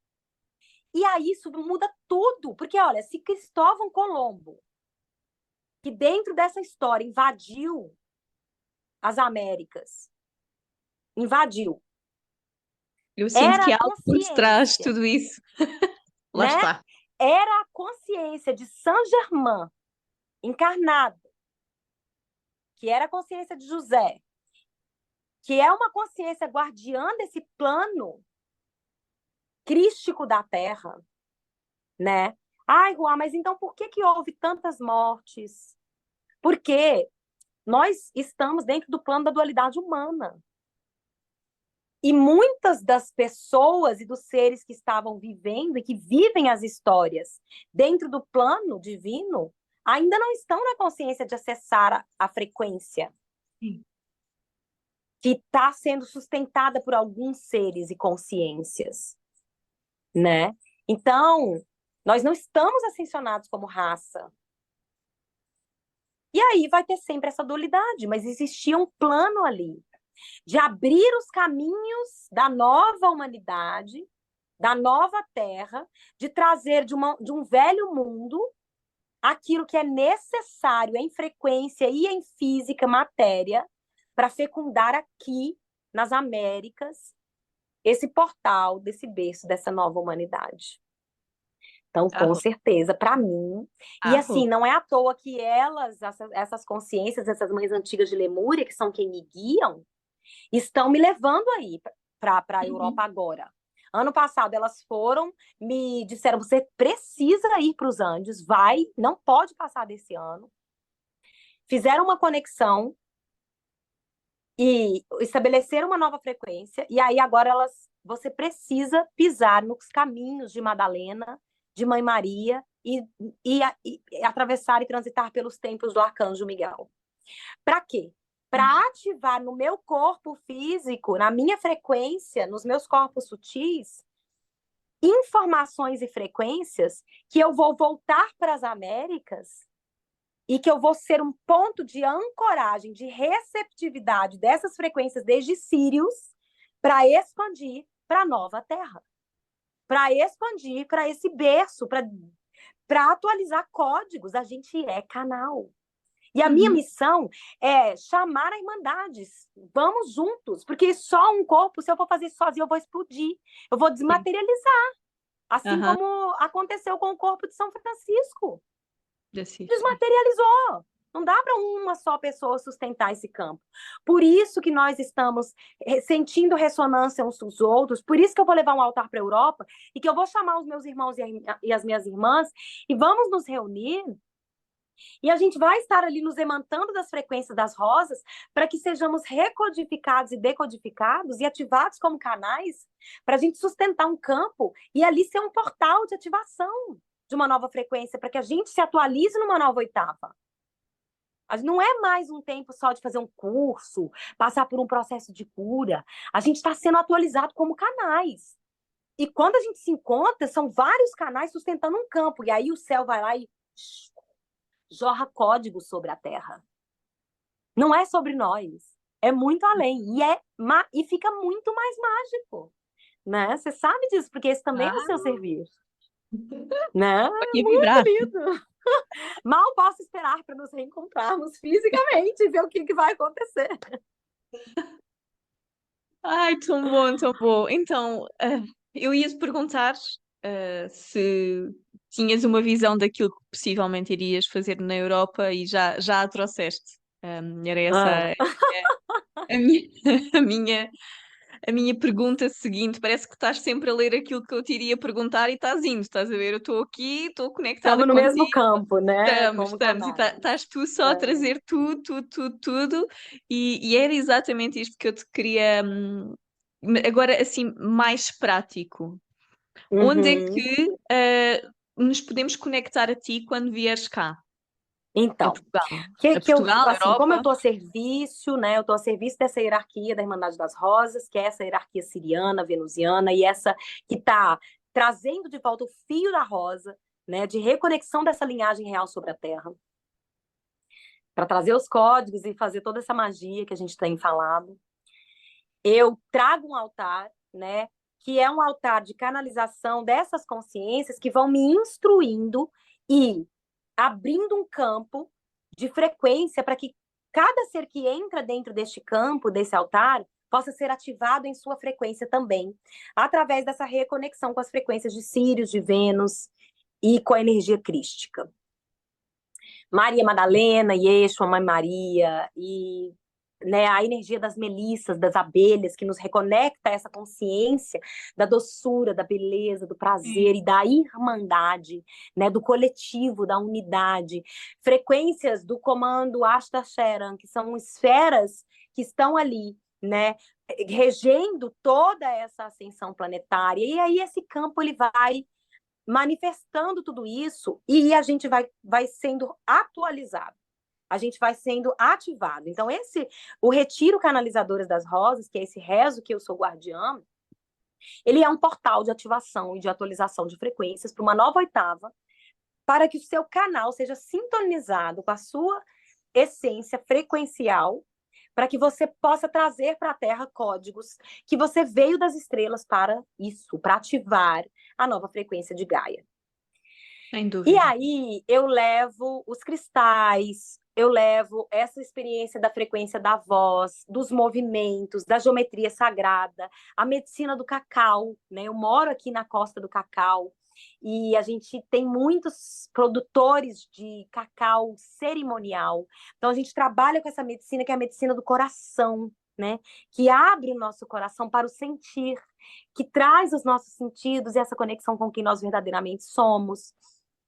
E aí isso muda tudo, porque olha, se Cristóvão Colombo, que dentro dessa história invadiu as Américas, invadiu, Eu sinto era que a há algo por trás de consciência, tudo isso. Lá né? está. Era a consciência de Saint-Germain encarnado, que era a consciência de José, que é uma consciência guardiã desse plano crístico da Terra, né? Ai, Juan, mas então por que houve tantas mortes? Porque nós estamos dentro do plano da dualidade humana. E muitas das pessoas e dos seres que estavam vivendo e que vivem as histórias dentro do plano divino ainda não estão na consciência de acessar a frequência. Sim. Que está sendo sustentada por alguns seres e consciências, né? Então, nós não estamos ascensionados como raça. E aí vai ter sempre essa dualidade, mas existia um plano ali de abrir os caminhos da nova humanidade, da nova terra, de trazer de um velho mundo aquilo que é necessário em frequência e em física, matéria, para fecundar aqui nas Américas esse portal desse berço dessa nova humanidade. Então, com certeza, para mim. E assim, não é à toa que essas consciências, essas mães antigas de Lemúria, que são quem me guiam, estão me levando aí para a Europa agora. Ano passado elas foram, me disseram, você precisa ir para os Andes, vai, não pode passar desse ano. Fizeram uma conexão e estabeleceram uma nova frequência, e aí agora você precisa pisar nos caminhos de Madalena, de Mãe Maria, e atravessar e transitar pelos templos do Arcanjo Miguel. Para quê? Para ativar no meu corpo físico, na minha frequência, nos meus corpos sutis, informações e frequências que eu vou voltar para as Américas e que eu vou ser um ponto de ancoragem, de receptividade dessas frequências desde Sírius para expandir para a nova Terra, para expandir para esse berço, para atualizar códigos. A gente é canal. E a minha missão é chamar a Irmandades. Vamos juntos, porque só um corpo, se eu for fazer sozinho, eu vou explodir, eu vou desmaterializar. Assim como aconteceu com o corpo de São Francisco. Desmaterializou. Não dá para uma só pessoa sustentar esse campo. Por isso que nós estamos sentindo ressonância uns dos outros, por isso que eu vou levar um altar para a Europa e que eu vou chamar os meus irmãos e as minhas irmãs e vamos nos reunir. E a gente vai estar ali nos emantando das frequências das rosas para que sejamos recodificados e decodificados e ativados como canais para a gente sustentar um campo e ali ser um portal de ativação de uma nova frequência para que a gente se atualize numa nova oitava. Não é mais um tempo só de fazer um curso, passar por um processo de cura. A gente está sendo atualizado como canais. E quando a gente se encontra, são vários canais sustentando um campo. E aí o céu vai lá e jorra códigos sobre a Terra. Não é sobre nós, é muito além. E fica muito mais mágico, né? Você sabe disso, porque esse também é o Ah, seu serviço, né? tô aqui a Muito vibrar. lindo. Mal posso esperar para nos reencontrarmos fisicamente e ver o que vai acontecer. Ai, tão bom, tão bom. Então, eu ia-te perguntar, se tinhas uma visão daquilo que possivelmente irias fazer na Europa e já a trouxeste. Era essa Ah. a minha, a minha, a minha pergunta seguinte. Parece que estás sempre a ler aquilo que eu te iria perguntar e estás indo, estás a ver? Eu estou aqui, estou conectada Estamos no mesmo contigo. campo, né? Estamos, Como estamos, e canais. estás tu só a É. trazer tudo, tudo, tudo, tudo, e era exatamente isto que eu te queria, agora assim, mais prático. Onde é Uhum. que nos podemos conectar a ti quando vieres cá, a Então, Portugal? A que eu, Portugal, a assim, como eu Europa? estou a serviço, né? Eu estou a serviço dessa hierarquia da Irmandade das Rosas, que é essa hierarquia siriana, venusiana, e essa que está trazendo de volta o fio da rosa, né? De reconexão dessa linhagem real sobre a Terra, para trazer os códigos e fazer toda essa magia que a gente tem falado. Eu trago um altar, né? Que é um altar de canalização dessas consciências que vão me instruindo e abrindo um campo de frequência para que cada ser que entra dentro deste campo, desse altar, possa ser ativado em sua frequência também, através dessa reconexão com as frequências de Sírius, de Vênus e com a energia crística. Maria Madalena, Yeshua, Mãe Maria e, né, a energia das melissas, das abelhas, que nos reconecta a essa consciência da doçura, da beleza, do prazer Sim. e da irmandade, né, do coletivo, da unidade. Frequências do comando Ashta Sheran, que são esferas que estão ali, né, regendo toda essa ascensão planetária. E aí esse campo ele vai manifestando tudo isso e a gente vai sendo atualizado, a gente vai sendo ativado. Então, o Retiro Canalizadoras das Rosas, que é esse rezo que eu sou guardiã, ele é um portal de ativação e de atualização de frequências para uma nova oitava, para que o seu canal seja sintonizado com a sua essência frequencial, para que você possa trazer para a Terra códigos que você veio das estrelas para isso, para ativar a nova frequência de Gaia. Sem E dúvida. aí eu levo os cristais, eu levo essa experiência da frequência da voz, dos movimentos, da geometria sagrada, a medicina do cacau, né? Eu moro aqui na Costa do Cacau e a gente tem muitos produtores de cacau cerimonial. Então a gente trabalha com essa medicina que é a medicina do coração, né? Que abre o nosso coração para o sentir, que traz os nossos sentidos e essa conexão com quem nós verdadeiramente somos.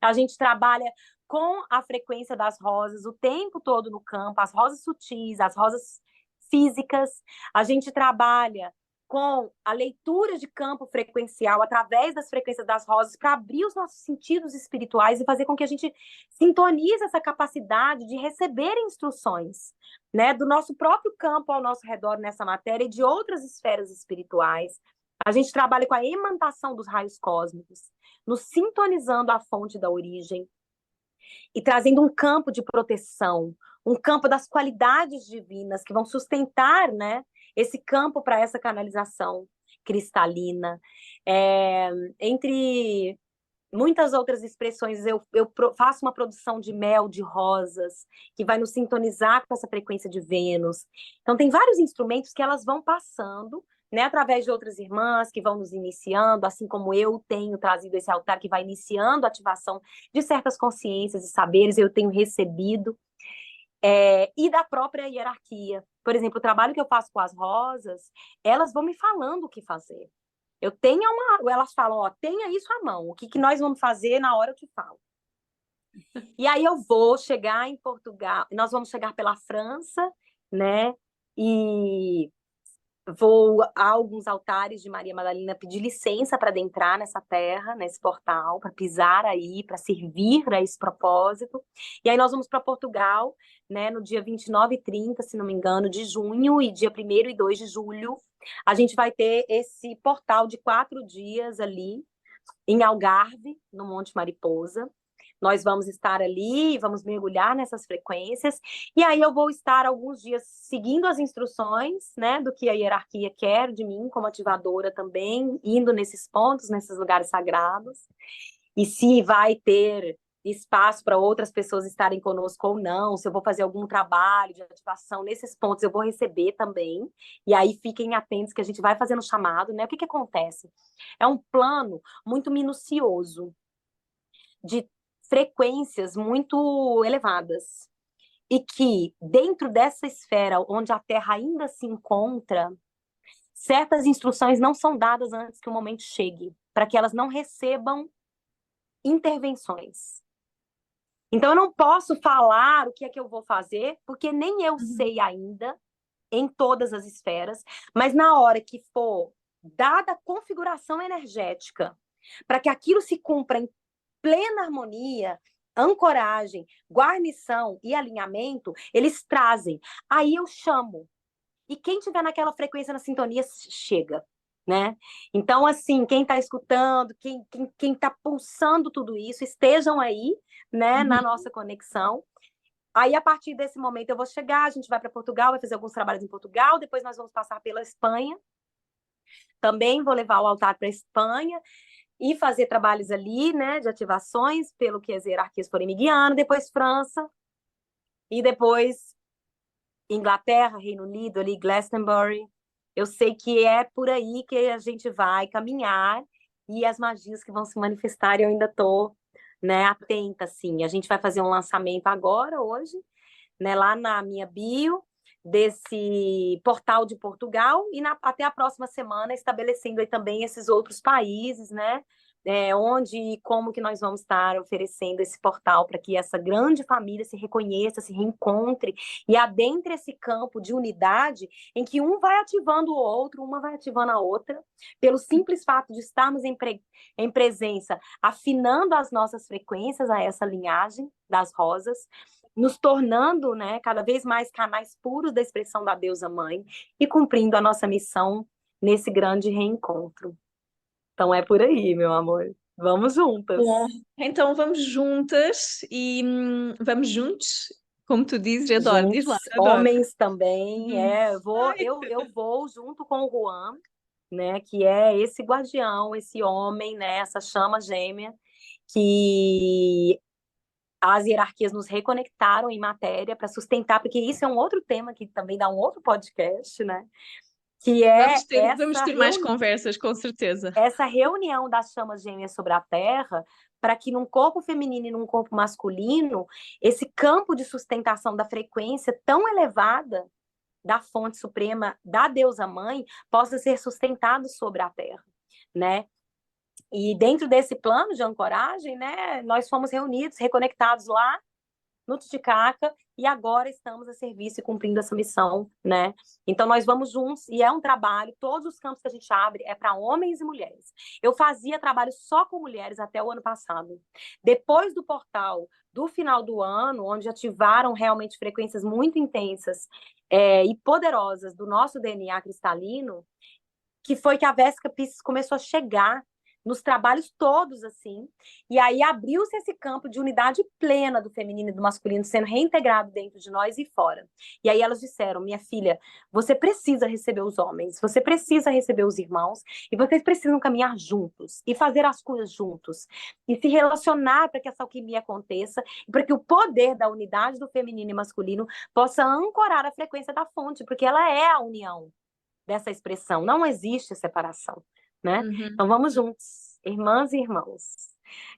A gente trabalha com a frequência das rosas o tempo todo no campo, as rosas sutis, as rosas físicas. A gente trabalha com a leitura de campo frequencial através das frequências das rosas para abrir os nossos sentidos espirituais e fazer com que a gente sintonize essa capacidade de receber instruções, né, do nosso próprio campo ao nosso redor nessa matéria e de outras esferas espirituais. A gente trabalha com a imantação dos raios cósmicos, nos sintonizando à fonte da origem e trazendo um campo de proteção, um campo das qualidades divinas que vão sustentar, né, esse campo para essa canalização cristalina. Entre muitas outras expressões, eu faço uma produção de mel de rosas, que vai nos sintonizar com essa frequência de Vênus. Então, tem vários instrumentos que elas vão passando, né, através de outras irmãs que vão nos iniciando, assim como eu tenho trazido esse altar que vai iniciando a ativação de certas consciências e saberes, eu tenho recebido, e da própria hierarquia. Por exemplo, o trabalho que eu faço com as rosas, elas vão me falando o que fazer. Eu tenho elas falam, ó, tenha isso à mão, o que nós vamos fazer na hora eu te falo. E aí eu vou chegar em Portugal, nós vamos chegar pela França, né? E vou a alguns altares de Maria Madalena pedir licença para adentrar nessa terra, nesse portal, para pisar aí, para servir a esse propósito. E aí nós vamos para Portugal, né, no dia 29 e 30, se não me engano, de junho, e dia 1º e 2 de julho. A gente vai ter esse portal de 4 dias ali, em Algarve, no Monte Mariposa, Nós vamos estar ali, vamos mergulhar nessas frequências, e aí eu vou estar alguns dias seguindo as instruções, né, do que a hierarquia quer de mim, como ativadora também, indo nesses pontos, nesses lugares sagrados, e se vai ter espaço para outras pessoas estarem conosco ou não, se eu vou fazer algum trabalho de ativação nesses pontos, eu vou receber também. E aí fiquem atentos que a gente vai fazendo chamado, né? O que que acontece? É um plano muito minucioso, de frequências muito elevadas. E que dentro dessa esfera onde a Terra ainda se encontra, certas instruções não são dadas antes que o momento chegue, para que elas não recebam intervenções. Então, eu não posso falar o que é que eu vou fazer, porque nem eu sei ainda, em todas as esferas, mas na hora que for dada a configuração energética, para que aquilo se cumpra em plena harmonia, ancoragem, guarnição e alinhamento, eles trazem. Aí eu chamo. E quem tiver naquela frequência, na sintonia, chega. Né? Então, assim, quem está escutando, quem está pulsando tudo isso, estejam aí, né, na nossa conexão. Aí, a partir desse momento, eu vou chegar, a gente vai para Portugal, vai fazer alguns trabalhos em Portugal, depois nós vamos passar pela Espanha. Também vou levar o altar para a Espanha e fazer trabalhos ali, né, de ativações, pelo que as hierarquias forem me guiando, depois França, e depois Inglaterra, Reino Unido, ali, Glastonbury. Eu sei que é por aí que a gente vai caminhar e as magias que vão se manifestar, eu ainda estou, né, atenta, assim. A gente vai fazer um lançamento agora, hoje, né, lá na minha bio, desse portal de Portugal, e até a próxima semana estabelecendo aí também esses outros países, né, onde e como que nós vamos estar oferecendo esse portal para que essa grande família se reconheça, se reencontre e adentre esse campo de unidade em que um vai ativando o outro, uma vai ativando a outra, pelo simples fato de estarmos em presença, afinando as nossas frequências a essa linhagem das rosas, nos tornando, né, cada vez mais canais puros da expressão da deusa mãe e cumprindo a nossa missão nesse grande reencontro. Então é por aí, meu amor. Vamos juntas. Bom, então vamos juntas e vamos juntos, como tu dizes, adoro, diz lá, Juntos, adoro. homens também, Ai, eu vou junto com o Juan, né, que é esse guardião, esse homem, né, essa chama gêmea, que as hierarquias nos reconectaram em matéria para sustentar, porque isso é um outro tema que também dá um outro podcast, né, que é vamos essa ter mais conversas, com certeza. essa reunião das chamas gêmeas sobre a Terra, para que num corpo feminino e num corpo masculino, esse campo de sustentação da frequência tão elevada da fonte suprema da deusa mãe possa ser sustentado sobre a Terra, né? E dentro desse plano de ancoragem, né, nós fomos reunidos, reconectados lá no Titicaca, e agora estamos a serviço e cumprindo essa missão, né? Então nós vamos juntos e é um trabalho, todos os campos que a gente abre é para homens e mulheres. Eu fazia trabalho só com mulheres até o ano passado. Depois do portal do final do ano, onde ativaram realmente frequências muito intensas e poderosas do nosso DNA cristalino, que foi que a Vésica Piscis começou a chegar nos trabalhos todos, assim, e aí abriu-se esse campo de unidade plena do feminino e do masculino sendo reintegrado dentro de nós e fora. E aí elas disseram, minha filha, você precisa receber os homens, você precisa receber os irmãos, e vocês precisam caminhar juntos, e fazer as coisas juntos, e se relacionar para que essa alquimia aconteça, e para que o poder da unidade do feminino e masculino possa ancorar a frequência da fonte, porque ela é a união dessa expressão. Não existe separação, né? Então vamos juntos, irmãs e irmãos,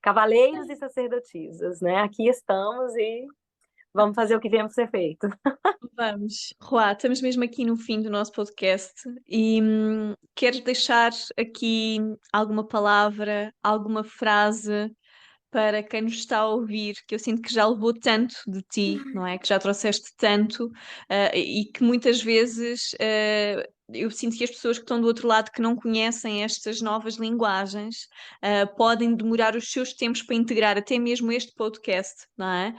cavaleiros e sacerdotisas, né? Aqui estamos e vamos fazer o que viemos ser feito. Vamos, Ruá, estamos mesmo aqui no fim do nosso podcast e queres deixar aqui alguma palavra, alguma frase para quem nos está a ouvir, que eu sinto que já levou tanto de ti, não é? Que já trouxeste tanto, e que muitas vezes eu sinto que as pessoas que estão do outro lado que não conhecem estas novas linguagens podem demorar os seus tempos para integrar até mesmo este podcast, não é?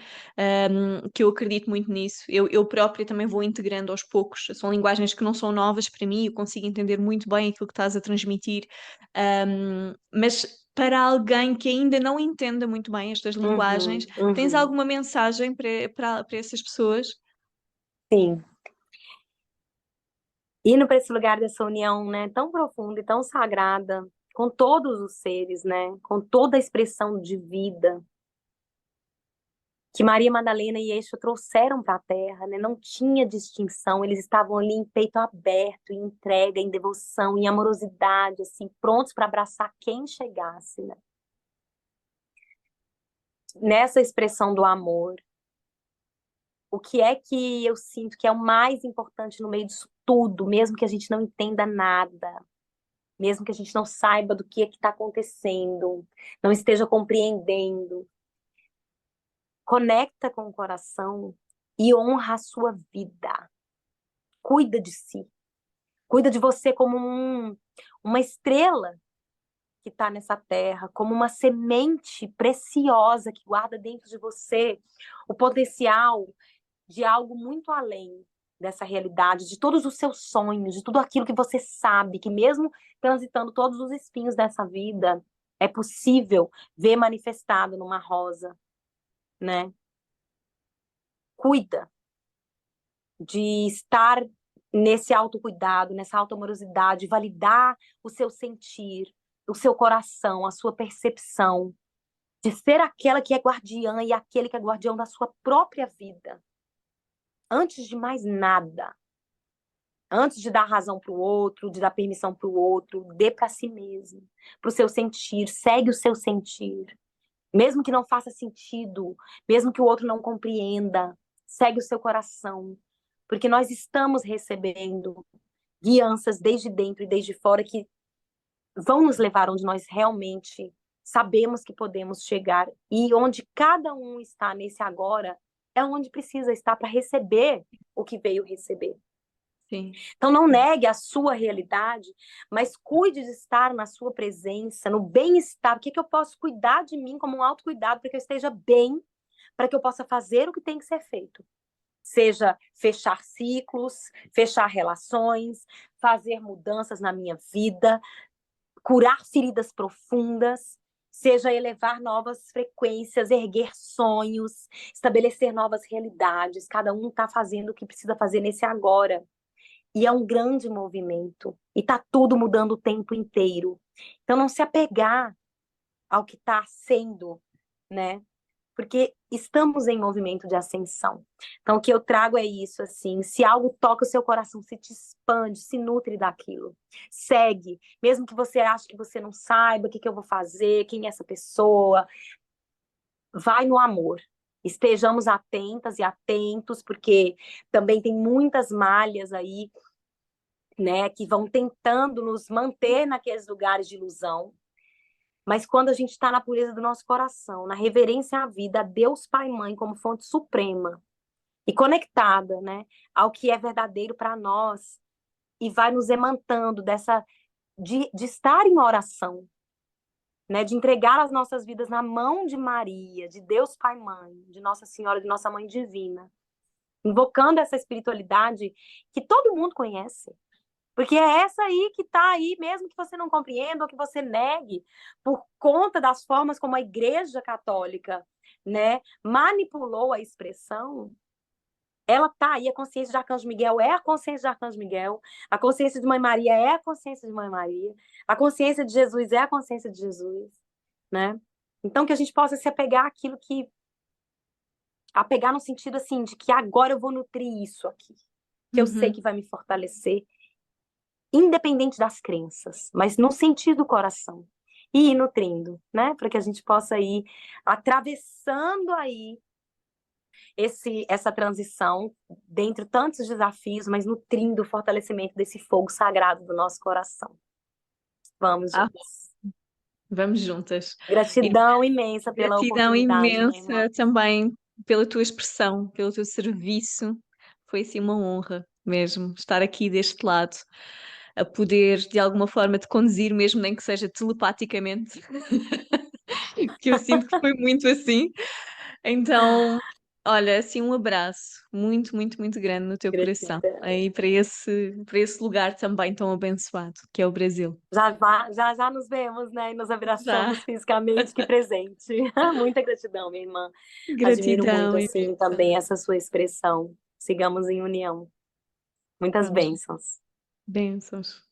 Que eu acredito muito nisso. Eu própria também vou integrando aos poucos. São linguagens que não são novas para mim, eu consigo entender muito bem aquilo que estás a transmitir. Mas para alguém que ainda não entenda muito bem estas linguagens, Uhum, tens uhum. alguma mensagem para essas pessoas? Sim. Indo para esse lugar dessa união, né, tão profunda e tão sagrada, com todos os seres, né, com toda a expressão de vida que Maria Madalena e Eixo trouxeram para a Terra, né, não tinha distinção, eles estavam ali em peito aberto, em entrega, em devoção, em amorosidade, assim, prontos para abraçar quem chegasse, né? Nessa expressão do amor, o que é que eu sinto que é o mais importante no meio disso tudo, mesmo que a gente não entenda nada, mesmo que a gente não saiba do que é que está acontecendo, não esteja compreendendo, conecta com o coração e honra a sua vida. Cuida de si. Cuida de você como uma estrela que está nessa terra, como uma semente preciosa que guarda dentro de você o potencial de algo muito além dessa realidade, de todos os seus sonhos, de tudo aquilo que você sabe, que mesmo transitando todos os espinhos dessa vida, é possível ver manifestado numa rosa, né? Cuida de estar nesse autocuidado, nessa autoamorosidade, validar o seu sentir, o seu coração, a sua percepção, de ser aquela que é guardiã e aquele que é guardião da sua própria vida. Antes de mais nada, antes de dar razão para o outro, de dar permissão para o outro, dê para si mesmo, para o seu sentir, segue o seu sentir. Mesmo que não faça sentido, mesmo que o outro não compreenda, segue o seu coração, porque nós estamos recebendo guianças desde dentro e desde fora que vão nos levar onde nós realmente sabemos que podemos chegar e onde cada um está nesse agora é onde precisa estar para receber o que veio receber. Sim. Então não negue a sua realidade, mas cuide de estar na sua presença, no bem-estar. O que eu posso cuidar de mim como um autocuidado para que eu esteja bem, para que eu possa fazer o que tem que ser feito? Seja fechar ciclos, fechar relações, fazer mudanças na minha vida, curar feridas profundas, seja elevar novas frequências, erguer sonhos, estabelecer novas realidades. Cada um está fazendo o que precisa fazer nesse agora. E é um grande movimento. E está tudo mudando o tempo inteiro. Então, não se apegar ao que está sendo, né? Porque estamos em movimento de ascensão. Então, o que eu trago é isso, assim, se algo toca o seu coração, se te expande, se nutre daquilo. Segue, mesmo que você ache que você não saiba o que eu vou fazer, quem é essa pessoa, vai no amor. Estejamos atentas e atentos, porque também tem muitas malhas aí, né, que vão tentando nos manter naqueles lugares de ilusão. Mas quando a gente está na pureza do nosso coração, na reverência à vida, a Deus Pai e Mãe como fonte suprema e conectada, né, ao que é verdadeiro para nós, e vai nos emantando de estar em oração, né, de entregar as nossas vidas na mão de Maria, de Deus Pai e Mãe, de Nossa Senhora, de Nossa Mãe Divina, invocando essa espiritualidade que todo mundo conhece. Porque é essa aí que está aí, mesmo que você não compreenda ou que você negue, por conta das formas como a Igreja Católica, né, manipulou a expressão, ela está aí, a consciência de Arcanjo Miguel é a consciência de Arcanjo Miguel, a consciência de Mãe Maria é a consciência de Mãe Maria, a consciência de Jesus é a consciência de Jesus, né? Então que a gente possa se apegar àquilo que... apegar no sentido assim, de que agora eu vou nutrir isso aqui, que eu sei Uhum. que vai me fortalecer, independente das crenças, mas no sentido do coração. E ir nutrindo, né? Para que a gente possa ir atravessando aí essa transição, dentre tantos desafios, mas nutrindo o fortalecimento desse fogo sagrado do nosso coração. Vamos, Ah, juntos. vamos juntas. E Gratidão imensa pela gratidão oportunidade, minha irmã. imensa também pela tua expressão, pelo teu serviço. Foi assim uma honra mesmo, estar aqui deste lado, a poder de alguma forma te conduzir, mesmo nem que seja telepaticamente, que eu sinto que foi muito assim. Então, olha, assim, um abraço muito, muito, muito grande no teu coração, Gratidão. aí para esse lugar também tão abençoado, que é o Brasil. Já nos vemos, né? E nos Já, abraçamos fisicamente, que presente. Muita gratidão, minha irmã. Admiro muito, gratidão assim, imensa. também essa sua expressão. Sigamos em união. Muitas Vamos, bênçãos. bênçãos.